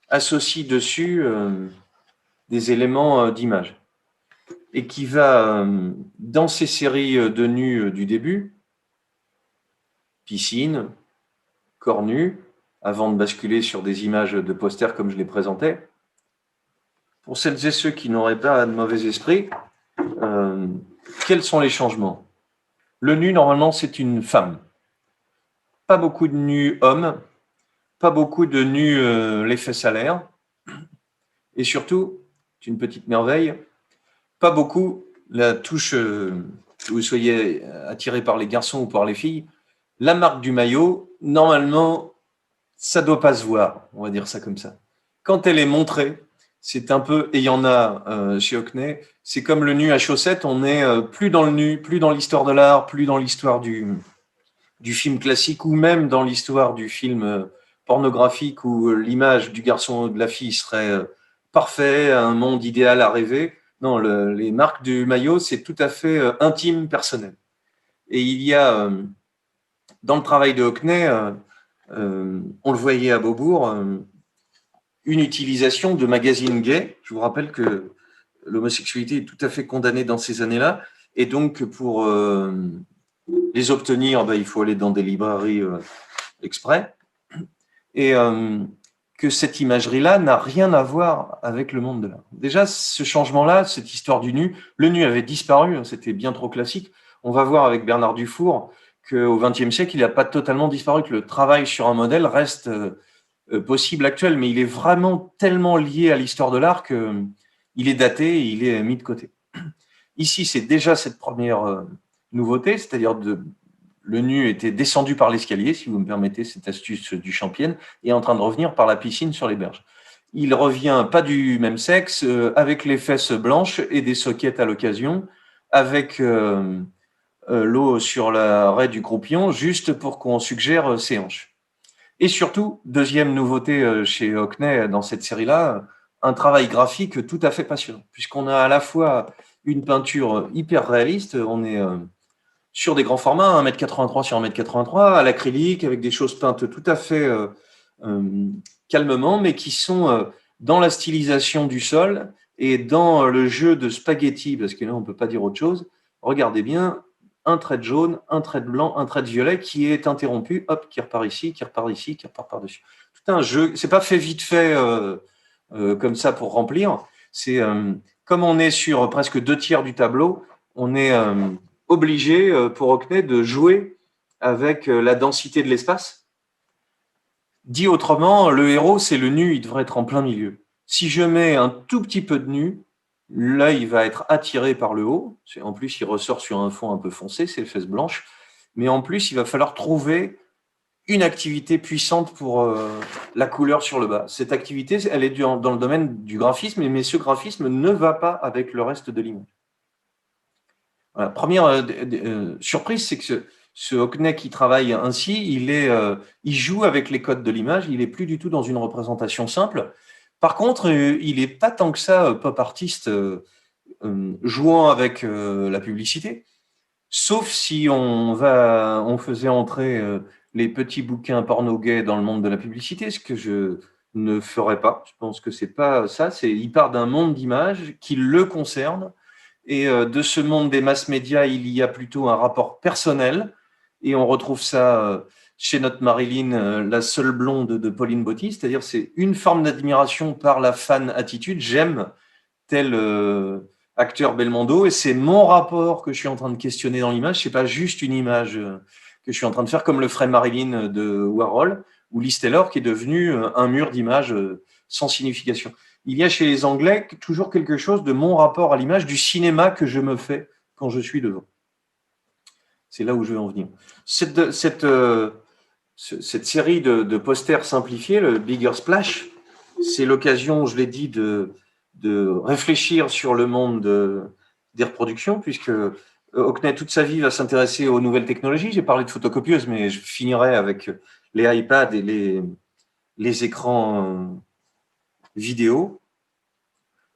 associe dessus des éléments d'image. Et qui va, dans ces séries de nus du début, piscine, corps nu, avant de basculer sur des images de posters comme je les présentais. Pour celles et ceux qui n'auraient pas de mauvais esprit, quels sont les changements? Le nu, normalement, c'est une femme. Pas beaucoup de nus hommes, pas beaucoup de nus les fesses à l'air. Et surtout, c'est une petite merveille, pas beaucoup la touche, que vous soyez attiré par les garçons ou par les filles, la marque du maillot, normalement, ça ne doit pas se voir, on va dire ça comme ça. Quand elle est montrée, c'est un peu, et il y en a chez Hockney, c'est comme le nu à chaussettes, on n'est plus dans le nu, plus dans l'histoire de l'art, plus dans l'histoire du film classique ou même dans l'histoire du film pornographique où l'image du garçon ou de la fille serait parfait, un monde idéal à rêver. Non, les marques du maillot, c'est tout à fait intime, personnel. Et il y a, dans le travail de Hockney, on le voyait à Beaubourg, une utilisation de magazines gays. Je vous rappelle que l'homosexualité est tout à fait condamnée dans ces années-là. Et donc, pour les obtenir, il faut aller dans des librairies exprès. Et que cette imagerie-là n'a rien à voir avec le monde de l'art. Déjà, ce changement-là, cette histoire du nu, le nu avait disparu, c'était bien trop classique. On va voir avec Bernard Dufour qu'au XXe siècle, il n'a pas totalement disparu, que le travail sur un modèle reste possible actuel, mais il est vraiment tellement lié à l'histoire de l'art qu'il est daté et il est mis de côté. Ici, c'est déjà cette première nouveauté, c'est-à-dire le nu était descendu par l'escalier, si vous me permettez cette astuce du Champienne, et est en train de revenir par la piscine sur les berges. Il revient pas du même sexe, avec les fesses blanches et des soquettes à l'occasion, avec l'eau sur la raie du croupion, juste pour qu'on suggère ses hanches. Et surtout, deuxième nouveauté chez Hockney dans cette série-là, un travail graphique tout à fait passionnant, puisqu'on a à la fois une peinture hyper réaliste, on est sur des grands formats, 1m83 sur 1m83, à l'acrylique, avec des choses peintes tout à fait calmement, mais qui sont dans la stylisation du sol et dans le jeu de spaghetti, parce que là, on ne peut pas dire autre chose. Regardez bien, un trait de jaune, un trait de blanc, un trait de violet qui est interrompu, hop, qui repart ici, qui repart ici, qui repart par-dessus. Tout un jeu, c'est pas fait vite fait comme ça pour remplir. C'est comme on est sur presque 2/3 du tableau, on est obligé pour Hockney de jouer avec la densité de l'espace. Dit autrement, le héros, c'est le nu, il devrait être en plein milieu. Si je mets un tout petit peu de nu, là, il va être attiré par le haut. En plus, il ressort sur un fond un peu foncé, c'est les fesses blanches. Mais en plus, il va falloir trouver une activité puissante pour la couleur sur le bas. Cette activité, elle est dans le domaine du graphisme, mais ce graphisme ne va pas avec le reste de l'image. Voilà. Première surprise, c'est que ce Hockney qui travaille ainsi, il joue avec les codes de l'image, il n'est plus du tout dans une représentation simple. Par contre, il n'est pas tant que ça pop artiste jouant avec la publicité, sauf si on faisait entrer les petits bouquins porno gays dans le monde de la publicité, ce que je ne ferais pas. Je pense que c'est pas ça. Il part d'un monde d'images qui le concerne. Et de ce monde des mass médias, il y a plutôt un rapport personnel. Et on retrouve ça chez notre Marilyn, la seule blonde de Pauline Botti. C'est-à-dire c'est une forme d'admiration par la fan attitude. J'aime tel acteur Belmondo. Et c'est mon rapport que je suis en train de questionner dans l'image. C'est pas juste une image que je suis en train de faire comme le ferait Marilyn de Warhol ou Liz Taylor qui est devenu un mur d'images sans signification. Il y a chez les Anglais toujours quelque chose de mon rapport à l'image, du cinéma que je me fais quand je suis devant. C'est là où je veux en venir. Cette série de posters simplifiés, le Bigger Splash, c'est l'occasion, je l'ai dit, de réfléchir sur le monde des reproductions, puisque Hockney, toute sa vie, va s'intéresser aux nouvelles technologies. J'ai parlé de photocopieuses, mais je finirai avec les iPads et les écrans vidéo.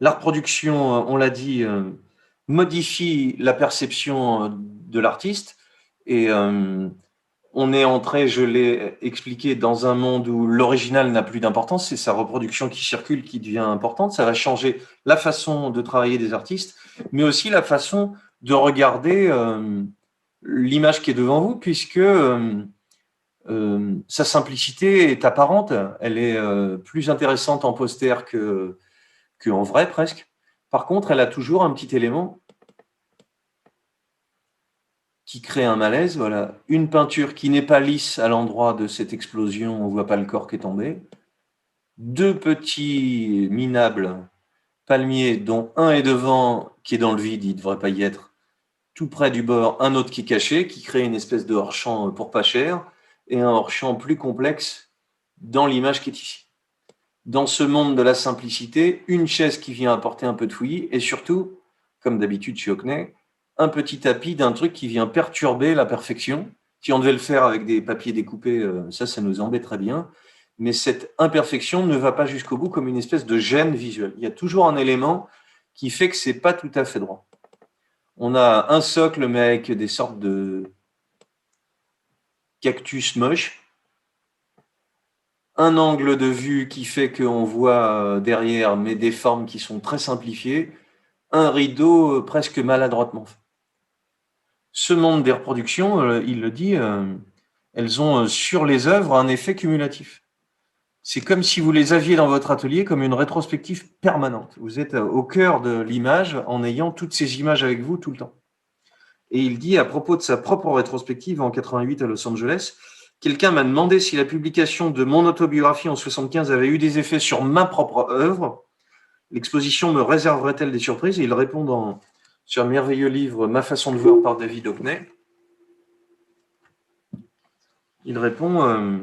La reproduction, on l'a dit, modifie la perception de l'artiste et on est entré, je l'ai expliqué, dans un monde où l'original n'a plus d'importance, c'est sa reproduction qui circule qui devient importante. Ça va changer la façon de travailler des artistes, mais aussi la façon de regarder l'image qui est devant vous, puisque sa simplicité est apparente. Elle est plus intéressante en poster qu'en vrai, presque. Par contre, elle a toujours un petit élément qui crée un malaise. Voilà, une peinture qui n'est pas lisse à l'endroit de cette explosion, on ne voit pas le corps qui est tombé. Deux petits minables palmiers, dont un est devant, qui est dans le vide, il ne devrait pas y être, tout près du bord, un autre qui est caché, qui crée une espèce de hors-champ pour pas cher, et un hors-champ plus complexe dans l'image qui est ici. Dans ce monde de la simplicité, une chaise qui vient apporter un peu de fouillis, et surtout, comme d'habitude chez Hockney, un petit tapis d'un truc qui vient perturber la perfection. Si on devait le faire avec des papiers découpés, ça nous embêterait bien. Mais cette imperfection ne va pas jusqu'au bout comme une espèce de gêne visuelle. Il y a toujours un élément qui fait que c'est pas tout à fait droit. On a un socle, mais avec des sortes de cactus moches. Un angle de vue qui fait qu'on voit derrière, mais des formes qui sont très simplifiées. Un rideau presque maladroitement fait. Ce monde des reproductions, il le dit, elles ont sur les œuvres un effet cumulatif. C'est comme si vous les aviez dans votre atelier comme une rétrospective permanente. Vous êtes au cœur de l'image en ayant toutes ces images avec vous tout le temps. Et il dit à propos de sa propre rétrospective en 88 à Los Angeles, quelqu'un m'a demandé si la publication de mon autobiographie en 75 avait eu des effets sur ma propre œuvre. L'exposition me réserverait-elle des surprises? Et il répond sur un merveilleux livre Ma façon de voir par David Hockney. Il répond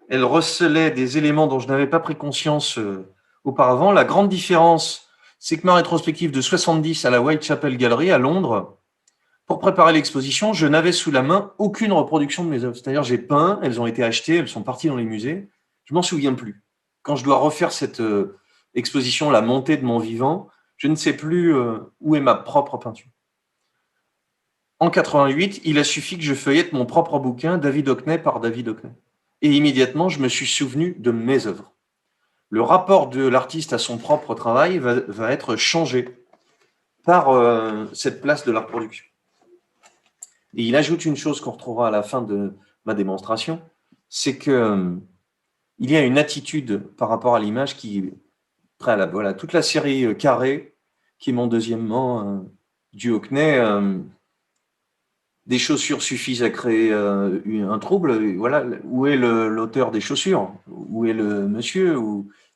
elle recelait des éléments dont je n'avais pas pris conscience auparavant. La grande différence, c'est que ma rétrospective de 70 à la Whitechapel Gallery à Londres, pour préparer l'exposition, je n'avais sous la main aucune reproduction de mes œuvres. C'est-à-dire, j'ai peint, elles ont été achetées, elles sont parties dans les musées. Je m'en souviens plus. Quand je dois refaire cette exposition, la montée de mon vivant, je ne sais plus où est ma propre peinture. En 88, il a suffi que je feuillette mon propre bouquin, David Hockney par David Hockney. Et immédiatement, je me suis souvenu de mes œuvres. Le rapport de l'artiste à son propre travail va être changé par cette place de la reproduction. Et il ajoute une chose qu'on retrouvera à la fin de ma démonstration, c'est que il y a une attitude par rapport à l'image qui est préalable. Voilà, toute la série Carré, qui est mon deuxièmement du Hockney, des chaussures suffisent à créer un trouble. Et voilà, où est l'auteur des chaussures? Où est le monsieur?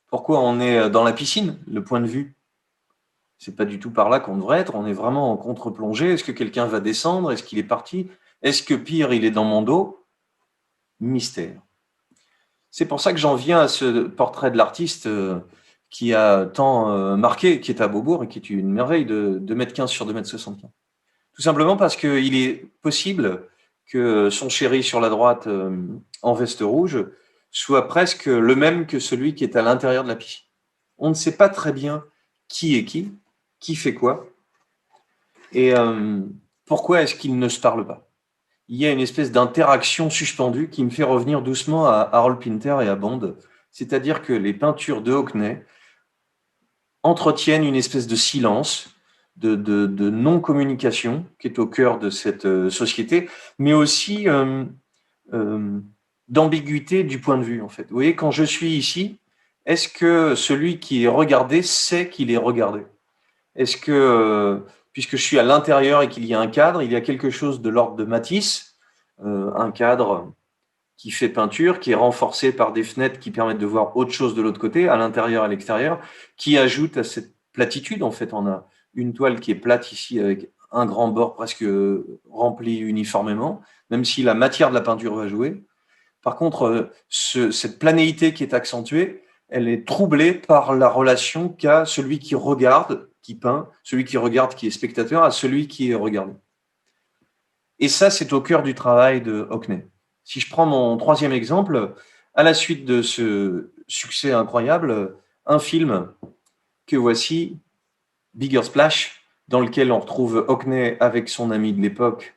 Pourquoi on est dans la piscine? Le point de vue, c'est pas du tout par là qu'on devrait être. On est vraiment en contre-plongée. Est-ce que quelqu'un va descendre? Est-ce qu'il est parti? Est-ce que pire, il est dans mon dos? Mystère. C'est pour ça que j'en viens à ce portrait de l'artiste qui a tant marqué, qui est à Beaubourg et qui est une merveille de 2,15 m sur 2,75 m. Tout simplement parce qu'il est possible que son chéri sur la droite en veste rouge soit presque le même que celui qui est à l'intérieur de la piscine. On ne sait pas très bien qui est qui fait quoi, et pourquoi est-ce qu'ils ne se parlent pas. Il y a une espèce d'interaction suspendue qui me fait revenir doucement à Harold Pinter et à Bond, c'est-à-dire que les peintures de Hockney entretiennent une espèce de silence, de non-communication qui est au cœur de cette société, mais aussi d'ambiguïté du point de vue, en fait. Vous voyez, quand je suis ici, est-ce que celui qui est regardé sait qu'il est regardé? Est-ce que, puisque je suis à l'intérieur et qu'il y a un cadre, il y a quelque chose de l'ordre de Matisse, un cadre qui fait peinture, qui est renforcé par des fenêtres qui permettent de voir autre chose de l'autre côté, à l'intérieur et à l'extérieur, qui ajoute à cette platitude. En fait, on a une toile qui est plate ici avec un grand bord presque rempli uniformément, même si la matière de la peinture va jouer. Par contre, cette planéité qui est accentuée, elle est troublée par la relation qu'a celui qui regarde, qui peint, celui qui regarde, qui est spectateur, à celui qui est regardé. Et ça, c'est au cœur du travail de Hockney. Si je prends mon troisième exemple, à la suite de ce succès incroyable, un film que voici, Bigger Splash, dans lequel on retrouve Hockney avec son ami de l'époque,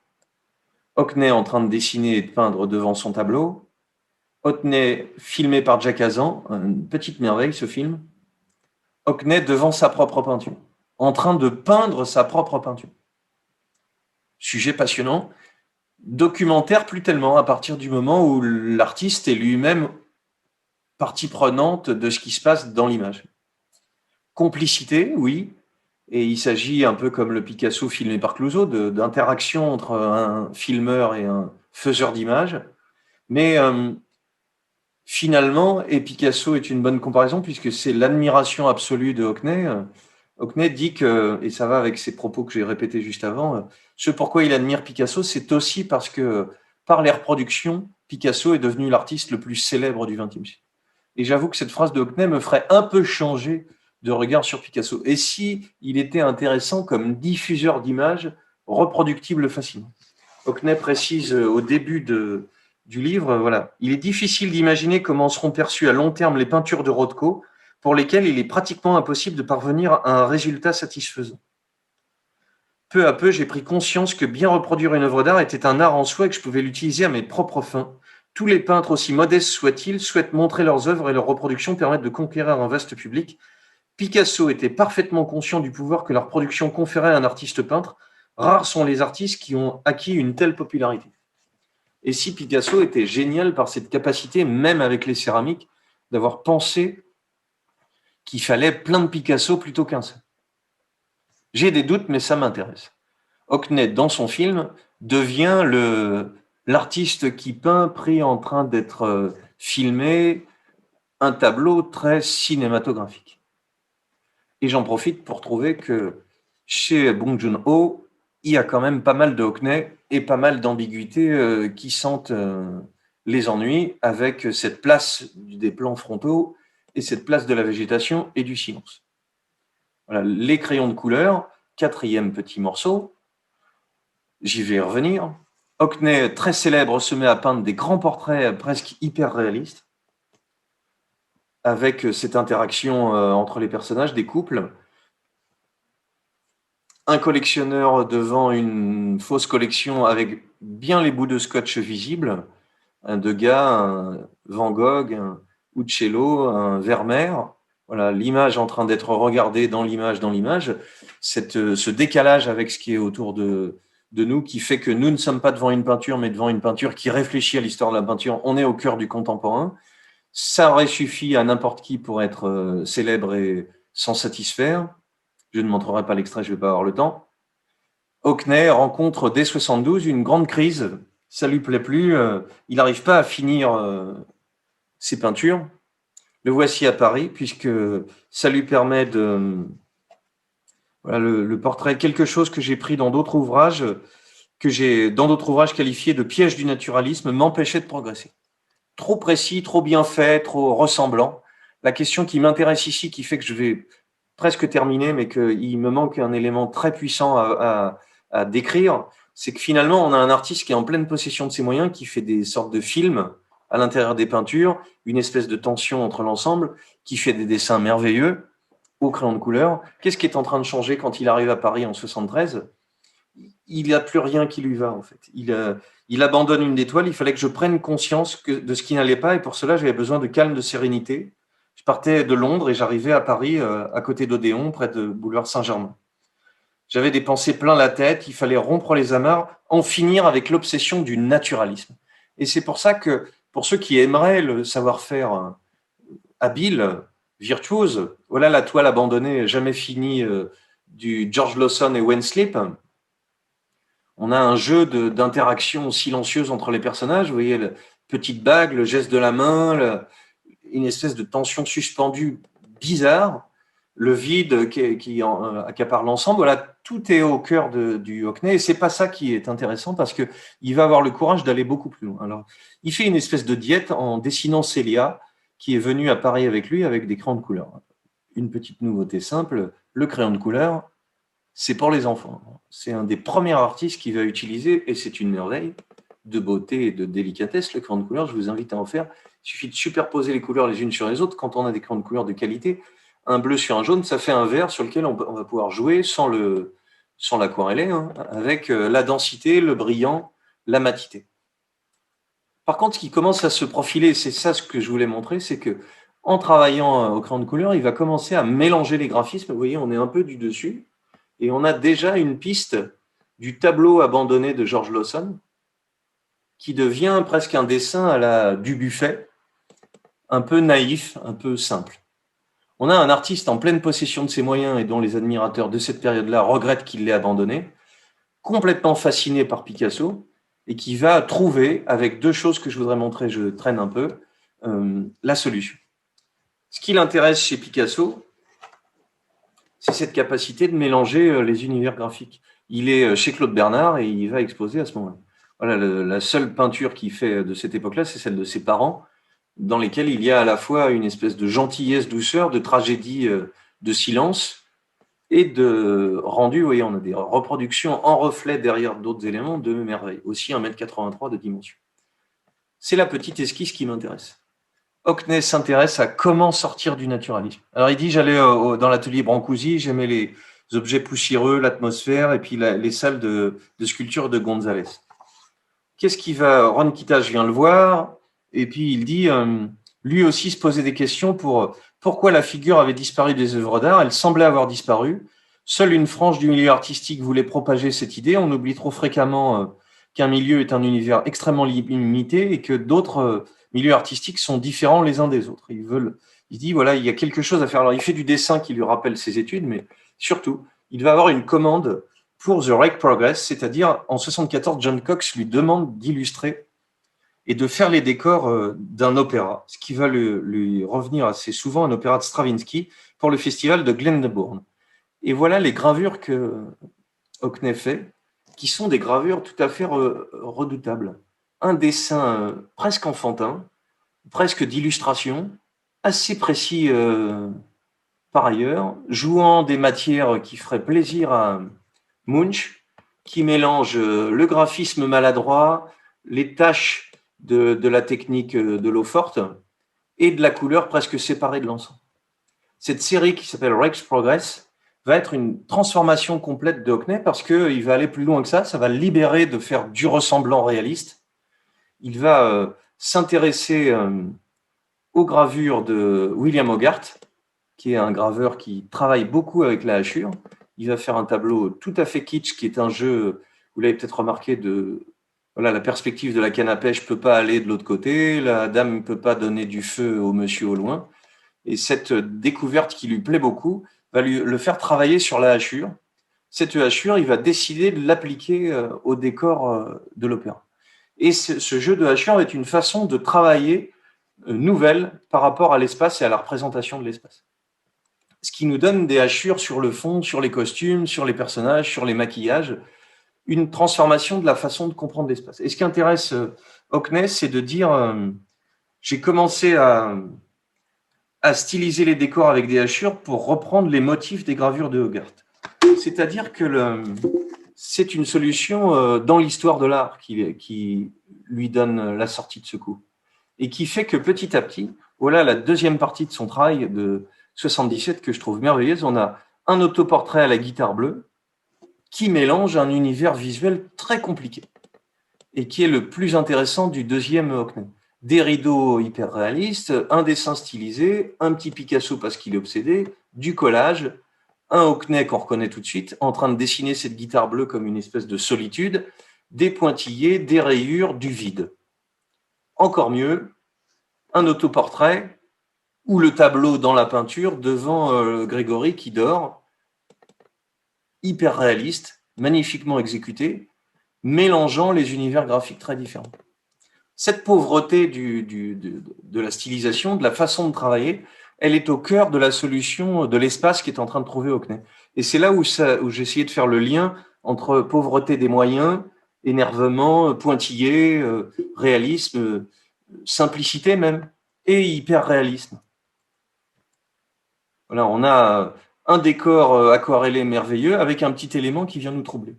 Hockney en train de dessiner et de peindre devant son tableau, Hockney filmé par Jack Hazan, une petite merveille ce film, Hockney devant sa propre peinture, en train de peindre sa propre peinture. Sujet passionnant, documentaire plus tellement, à partir du moment où l'artiste est lui-même partie prenante de ce qui se passe dans l'image. Complicité, oui, et il s'agit un peu comme le Picasso filmé par Clouzot, d'interaction entre un filmeur et un faiseur d'images, mais finalement, et Picasso est une bonne comparaison puisque c'est l'admiration absolue de Hockney. Hockney dit que, et ça va avec ses propos que j'ai répétés juste avant, ce pourquoi il admire Picasso, c'est aussi parce que par les reproductions, Picasso est devenu l'artiste le plus célèbre du XXe siècle. Et j'avoue que cette phrase de Hockney me ferait un peu changer de regard sur Picasso. Et si il était intéressant comme diffuseur d'images reproductibles facilement. Hockney précise au début du livre, voilà, il est difficile d'imaginer comment seront perçues à long terme les peintures de Rothko, pour lesquelles il est pratiquement impossible de parvenir à un résultat satisfaisant. Peu à peu, j'ai pris conscience que bien reproduire une œuvre d'art était un art en soi et que je pouvais l'utiliser à mes propres fins. Tous les peintres, aussi modestes soient-ils, souhaitent montrer leurs œuvres et leurs reproductions permettent de conquérir un vaste public. Picasso était parfaitement conscient du pouvoir que la reproduction conférait à un artiste peintre. Rares sont les artistes qui ont acquis une telle popularité. Et si Picasso était génial par cette capacité, même avec les céramiques, d'avoir pensé qu'il fallait plein de Picasso plutôt qu'un seul. J'ai des doutes, mais ça m'intéresse. Hockney, dans son film, devient l'artiste qui peint pris en train d'être filmé, un tableau très cinématographique. Et j'en profite pour trouver que chez Bong Joon-ho, il y a quand même pas mal de Hockney et pas mal d'ambiguïtés qui sentent les ennuis avec cette place des plans frontaux et cette place de la végétation et du silence. Voilà, les crayons de couleur, 4e petit morceau, j'y vais revenir. Hockney, très célèbre, se met à peindre des grands portraits presque hyper réalistes avec cette interaction entre les personnages, des couples. Un collectionneur devant une fausse collection avec bien les bouts de scotch visibles, un Degas, un Van Gogh, un Uccello, un Vermeer. Voilà, l'image en train d'être regardée dans l'image, ce décalage avec ce qui est autour de nous qui fait que nous ne sommes pas devant une peinture, mais devant une peinture qui réfléchit à l'histoire de la peinture. On est au cœur du contemporain. Ça aurait suffi à n'importe qui pour être célèbre et s'en satisfaire. Je ne montrerai pas l'extrait, je ne vais pas avoir le temps. Hockney rencontre dès 72 une grande crise. Ça ne lui plaît plus. Il n'arrive pas à finir ses peintures. Le voici à Paris, puisque ça lui permet de... Voilà, le portrait, quelque chose que j'ai pris dans d'autres ouvrages, qualifiés de piège du naturalisme, m'empêchait de progresser. Trop précis, trop bien fait, trop ressemblant. La question qui m'intéresse ici, qui fait que je vais presque terminer, mais qu'il me manque un élément très puissant à décrire, c'est que finalement, on a un artiste qui est en pleine possession de ses moyens, qui fait des sortes de films à l'intérieur des peintures, une espèce de tension entre l'ensemble, qui fait des dessins merveilleux au crayon de couleur. Qu'est-ce qui est en train de changer quand il arrive à Paris en 73 ? Il n'y a plus rien qui lui va, en fait. Il abandonne une des toiles. Il fallait que je prenne conscience de ce qui n'allait pas, et pour cela, j'avais besoin de calme, de sérénité. Je partais de Londres et j'arrivais à Paris, à côté d'Odéon, près de boulevard Saint-Germain. J'avais des pensées plein la tête. Il fallait rompre les amarres, en finir avec l'obsession du naturalisme. Et c'est pour ça que, pour ceux qui aimeraient le savoir-faire habile, virtuose, voilà la toile abandonnée, jamais finie, du George Lawson et Wayne Sleep. On a un jeu d'interaction silencieuse entre les personnages. Vous voyez, la petite bague, le geste de la main, une espèce de tension suspendue bizarre, le vide qui accapare l'ensemble. Voilà, tout est au cœur du Hockney. Et c'est pas ça qui est intéressant parce que il va avoir le courage d'aller beaucoup plus loin. Alors, il fait une espèce de diète en dessinant Célia, qui est venue à Paris avec lui avec des crayons de couleur. Une petite nouveauté simple, le crayon de couleur, c'est pour les enfants. C'est un des premiers artistes qui va utiliser, et c'est une merveille, de beauté et de délicatesse, le crayon de couleur. Je vous invite à en faire. Il suffit de superposer les couleurs les unes sur les autres. Quand on a des crayons de couleur de qualité, un bleu sur un jaune, ça fait un vert sur lequel on va pouvoir jouer sans l'aquarellé, hein, avec la densité, le brillant, la matité. Par contre, ce qui commence à se profiler, c'est ça ce que je voulais montrer, c'est que en travaillant au crayon de couleur, il va commencer à mélanger les graphismes. Vous voyez, on est un peu du dessus, et on a déjà une piste du tableau abandonné de George Lawson, qui devient presque un dessin à la Dubuffet, un peu naïf, un peu simple. On a un artiste en pleine possession de ses moyens et dont les admirateurs de cette période-là regrettent qu'il l'ait abandonné, complètement fasciné par Picasso, et qui va trouver, avec deux choses que je voudrais montrer, je traîne un peu, la solution. Ce qui l'intéresse chez Picasso, c'est cette capacité de mélanger les univers graphiques. Il est chez Claude Bernard et il va exposer à ce moment-là. Voilà, la seule peinture qu'il fait de cette époque-là, c'est celle de ses parents, dans lesquels il y a à la fois une espèce de gentillesse, douceur, de tragédie, de silence et de rendu. Vous voyez, on a des reproductions en reflet derrière d'autres éléments de merveille. Aussi 1,83 m de dimension. C'est la petite esquisse qui m'intéresse. Hockney s'intéresse à comment sortir du naturalisme. Alors il dit, j'allais dans l'atelier Brancusi, j'aimais les objets poussiéreux, l'atmosphère et puis les salles de sculpture de Gonzalez. Qu'est-ce qui va... Ron Kitaj vient le voir, et puis il dit, lui aussi se posait des questions pour pourquoi la figure avait disparu des œuvres d'art. Elle semblait avoir disparu. Seule une frange du milieu artistique voulait propager cette idée. On oublie trop fréquemment qu'un milieu est un univers extrêmement limité et que d'autres milieux artistiques sont différents les uns des autres. Il dit, voilà, il y a quelque chose à faire. Alors, il fait du dessin qui lui rappelle ses études, mais surtout, il va avoir une commande pour The Rake Progress, c'est-à-dire, en 1974, John Cox lui demande d'illustrer et de faire les décors d'un opéra, ce qui va lui revenir assez souvent, un opéra de Stravinsky, pour le festival de Glyndebourne. Et voilà les gravures que Hockney fait, qui sont des gravures tout à fait redoutables. Un dessin presque enfantin, presque d'illustration, assez précis par ailleurs, jouant des matières qui feraient plaisir à Munch, qui mélange le graphisme maladroit, les taches de la technique de l'eau forte et de la couleur presque séparée de l'ensemble. Cette série qui s'appelle Rake's Progress va être une transformation complète de Hockney parce qu'il va aller plus loin que ça va le libérer de faire du ressemblant réaliste. Il va s'intéresser aux gravures de William Hogarth, qui est un graveur qui travaille beaucoup avec la hachure. Il va faire un tableau tout à fait kitsch, qui est un jeu, vous l'avez peut-être remarqué, voilà, la perspective de la canne à pêche ne peut pas aller de l'autre côté, la dame ne peut pas donner du feu au monsieur au loin. Et cette découverte qui lui plaît beaucoup va le faire travailler sur la hachure. Cette hachure, il va décider de l'appliquer au décor de l'opéra. Et ce jeu de hachure est une façon de travailler nouvelle par rapport à l'espace et à la représentation de l'espace. Ce qui nous donne des hachures sur le fond, sur les costumes, sur les personnages, sur les maquillages, une transformation de la façon de comprendre l'espace. Et ce qui intéresse Hockney, c'est de dire j'ai commencé à styliser les décors avec des hachures pour reprendre les motifs des gravures de Hogarth. C'est-à-dire que c'est une solution dans l'histoire de l'art qui lui donne la sortie de ce coup. Et qui fait que petit à petit, voilà la deuxième partie de son travail de 77 que je trouve merveilleuse. On a un autoportrait à la guitare bleue qui mélange un univers visuel très compliqué et qui est le plus intéressant du deuxième Hockney. Des rideaux hyper réalistes, un dessin stylisé, un petit Picasso parce qu'il est obsédé, du collage, un Hockney qu'on reconnaît tout de suite en train de dessiner cette guitare bleue comme une espèce de solitude, des pointillés, des rayures, du vide. Encore mieux, un autoportrait ou le tableau dans la peinture devant Grégory qui dort, hyper réaliste, magnifiquement exécuté, mélangeant les univers graphiques très différents. Cette pauvreté de la stylisation, de la façon de travailler, elle est au cœur de la solution de l'espace qu'est en train de trouver Hockney. Et c'est là où j'ai essayé de faire le lien entre pauvreté des moyens, énervement, pointillé, réalisme, simplicité même, et hyper-réalisme. Voilà, on a un décor aquarellé merveilleux avec un petit élément qui vient nous troubler.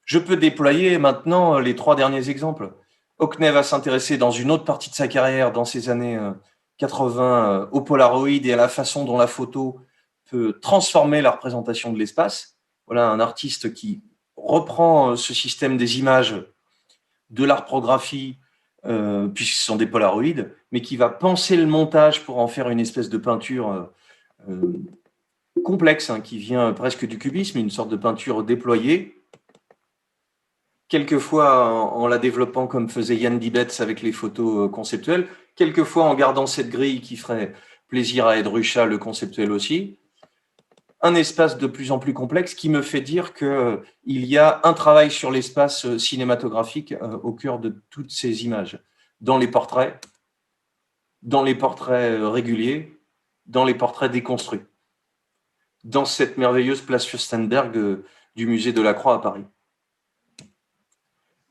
Je peux déployer maintenant les 3 derniers exemples. Hockney va s'intéresser dans une autre partie de sa carrière, dans ses années 80 au Polaroid et à la façon dont la photo peut transformer la représentation de l'espace. Voilà un artiste qui reprend ce système des images de l'artprographie, puisque ce sont des Polaroids, mais qui va penser le montage pour en faire une espèce de peinture complexe, hein, qui vient presque du cubisme, une sorte de peinture déployée, quelquefois en la développant comme faisait Jan Dibetz avec les photos conceptuelles, quelquefois en gardant cette grille qui ferait plaisir à Ed Ruscha, le conceptuel aussi. Un espace de plus en plus complexe qui me fait dire qu'il y a un travail sur l'espace cinématographique au cœur de toutes ces images, dans les portraits réguliers, dans les portraits déconstruits, dans cette merveilleuse place Fürstenberg du musée de la Croix à Paris.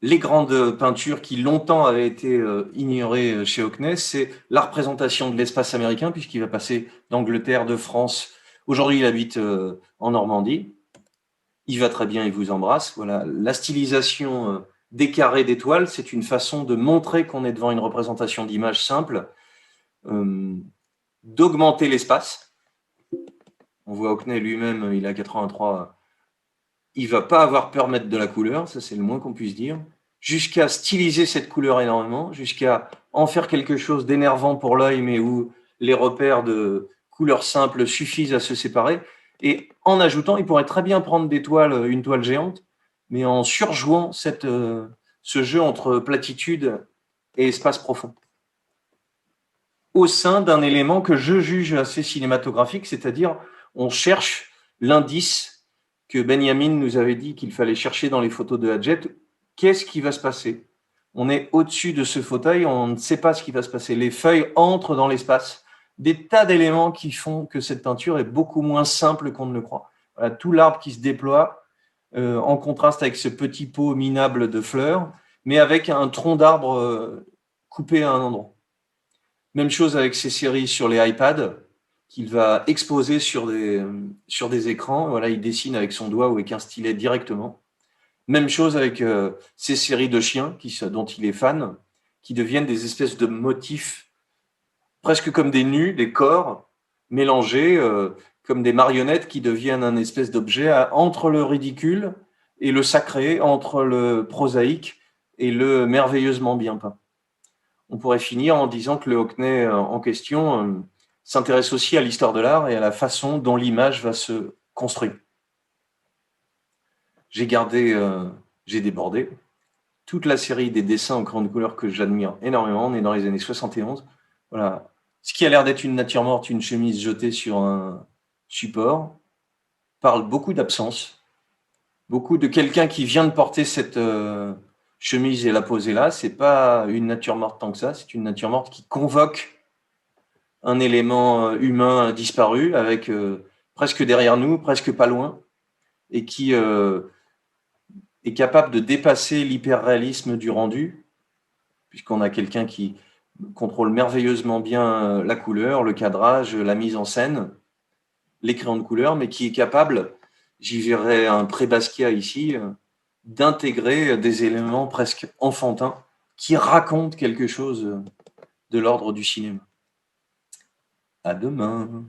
Les grandes peintures qui longtemps avaient été ignorées chez Hockney, c'est la représentation de l'espace américain, puisqu'il va passer d'Angleterre, de France. Aujourd'hui, il habite en Normandie. Il va très bien, il vous embrasse. Voilà. La stylisation des carrés d'étoiles, c'est une façon de montrer qu'on est devant une représentation d'image simple, d'augmenter l'espace. On voit Hockney lui-même, il a 83. Il ne va pas avoir peur de mettre de la couleur, ça c'est le moins qu'on puisse dire, jusqu'à styliser cette couleur énormément, jusqu'à en faire quelque chose d'énervant pour l'œil, mais où les repères de couleurs simples suffisent à se séparer. Et en ajoutant, il pourrait très bien prendre des toiles, une toile géante, mais en surjouant ce jeu entre platitude et espace profond, au sein d'un élément que je juge assez cinématographique, c'est-à-dire on cherche l'indice que Benjamin nous avait dit qu'il fallait chercher dans les photos de Hadjet. Qu'est-ce qui va se passer? On est au-dessus de ce fauteuil, on ne sait pas ce qui va se passer. Les feuilles entrent dans l'espace. Des tas d'éléments qui font que cette peinture est beaucoup moins simple qu'on ne le croit. Voilà, tout l'arbre qui se déploie en contraste avec ce petit pot minable de fleurs, mais avec un tronc d'arbre coupé à un endroit. Même chose avec ces séries sur les iPads, qu'il va exposer sur des écrans. Voilà, il dessine avec son doigt ou avec un stylet directement. Même chose avec ces séries de chiens dont il est fan, qui deviennent des espèces de motifs, presque comme des nus, des corps mélangés, comme des marionnettes qui deviennent un espèce d'objet entre le ridicule et le sacré, entre le prosaïque et le merveilleusement bien peint. On pourrait finir en disant que le Hockney en question s'intéresse aussi à l'histoire de l'art et à la façon dont l'image va se construire. J'ai débordé toute la série des dessins en grande couleur que j'admire énormément. On est dans les années 71. Voilà. Ce qui a l'air d'être une nature morte, une chemise jetée sur un support, parle beaucoup d'absence, beaucoup de quelqu'un qui vient de porter cette chemise et la poser là. C'est pas une nature morte tant que ça, c'est une nature morte qui convoque un élément humain disparu, avec presque derrière nous, presque pas loin, et qui est capable de dépasser l'hyperréalisme du rendu, puisqu'on a quelqu'un qui contrôle merveilleusement bien la couleur, le cadrage, la mise en scène, les crayons de couleur, mais qui est capable, j'y verrai un pré-Basquiat ici, d'intégrer des éléments presque enfantins qui racontent quelque chose de l'ordre du cinéma. À demain.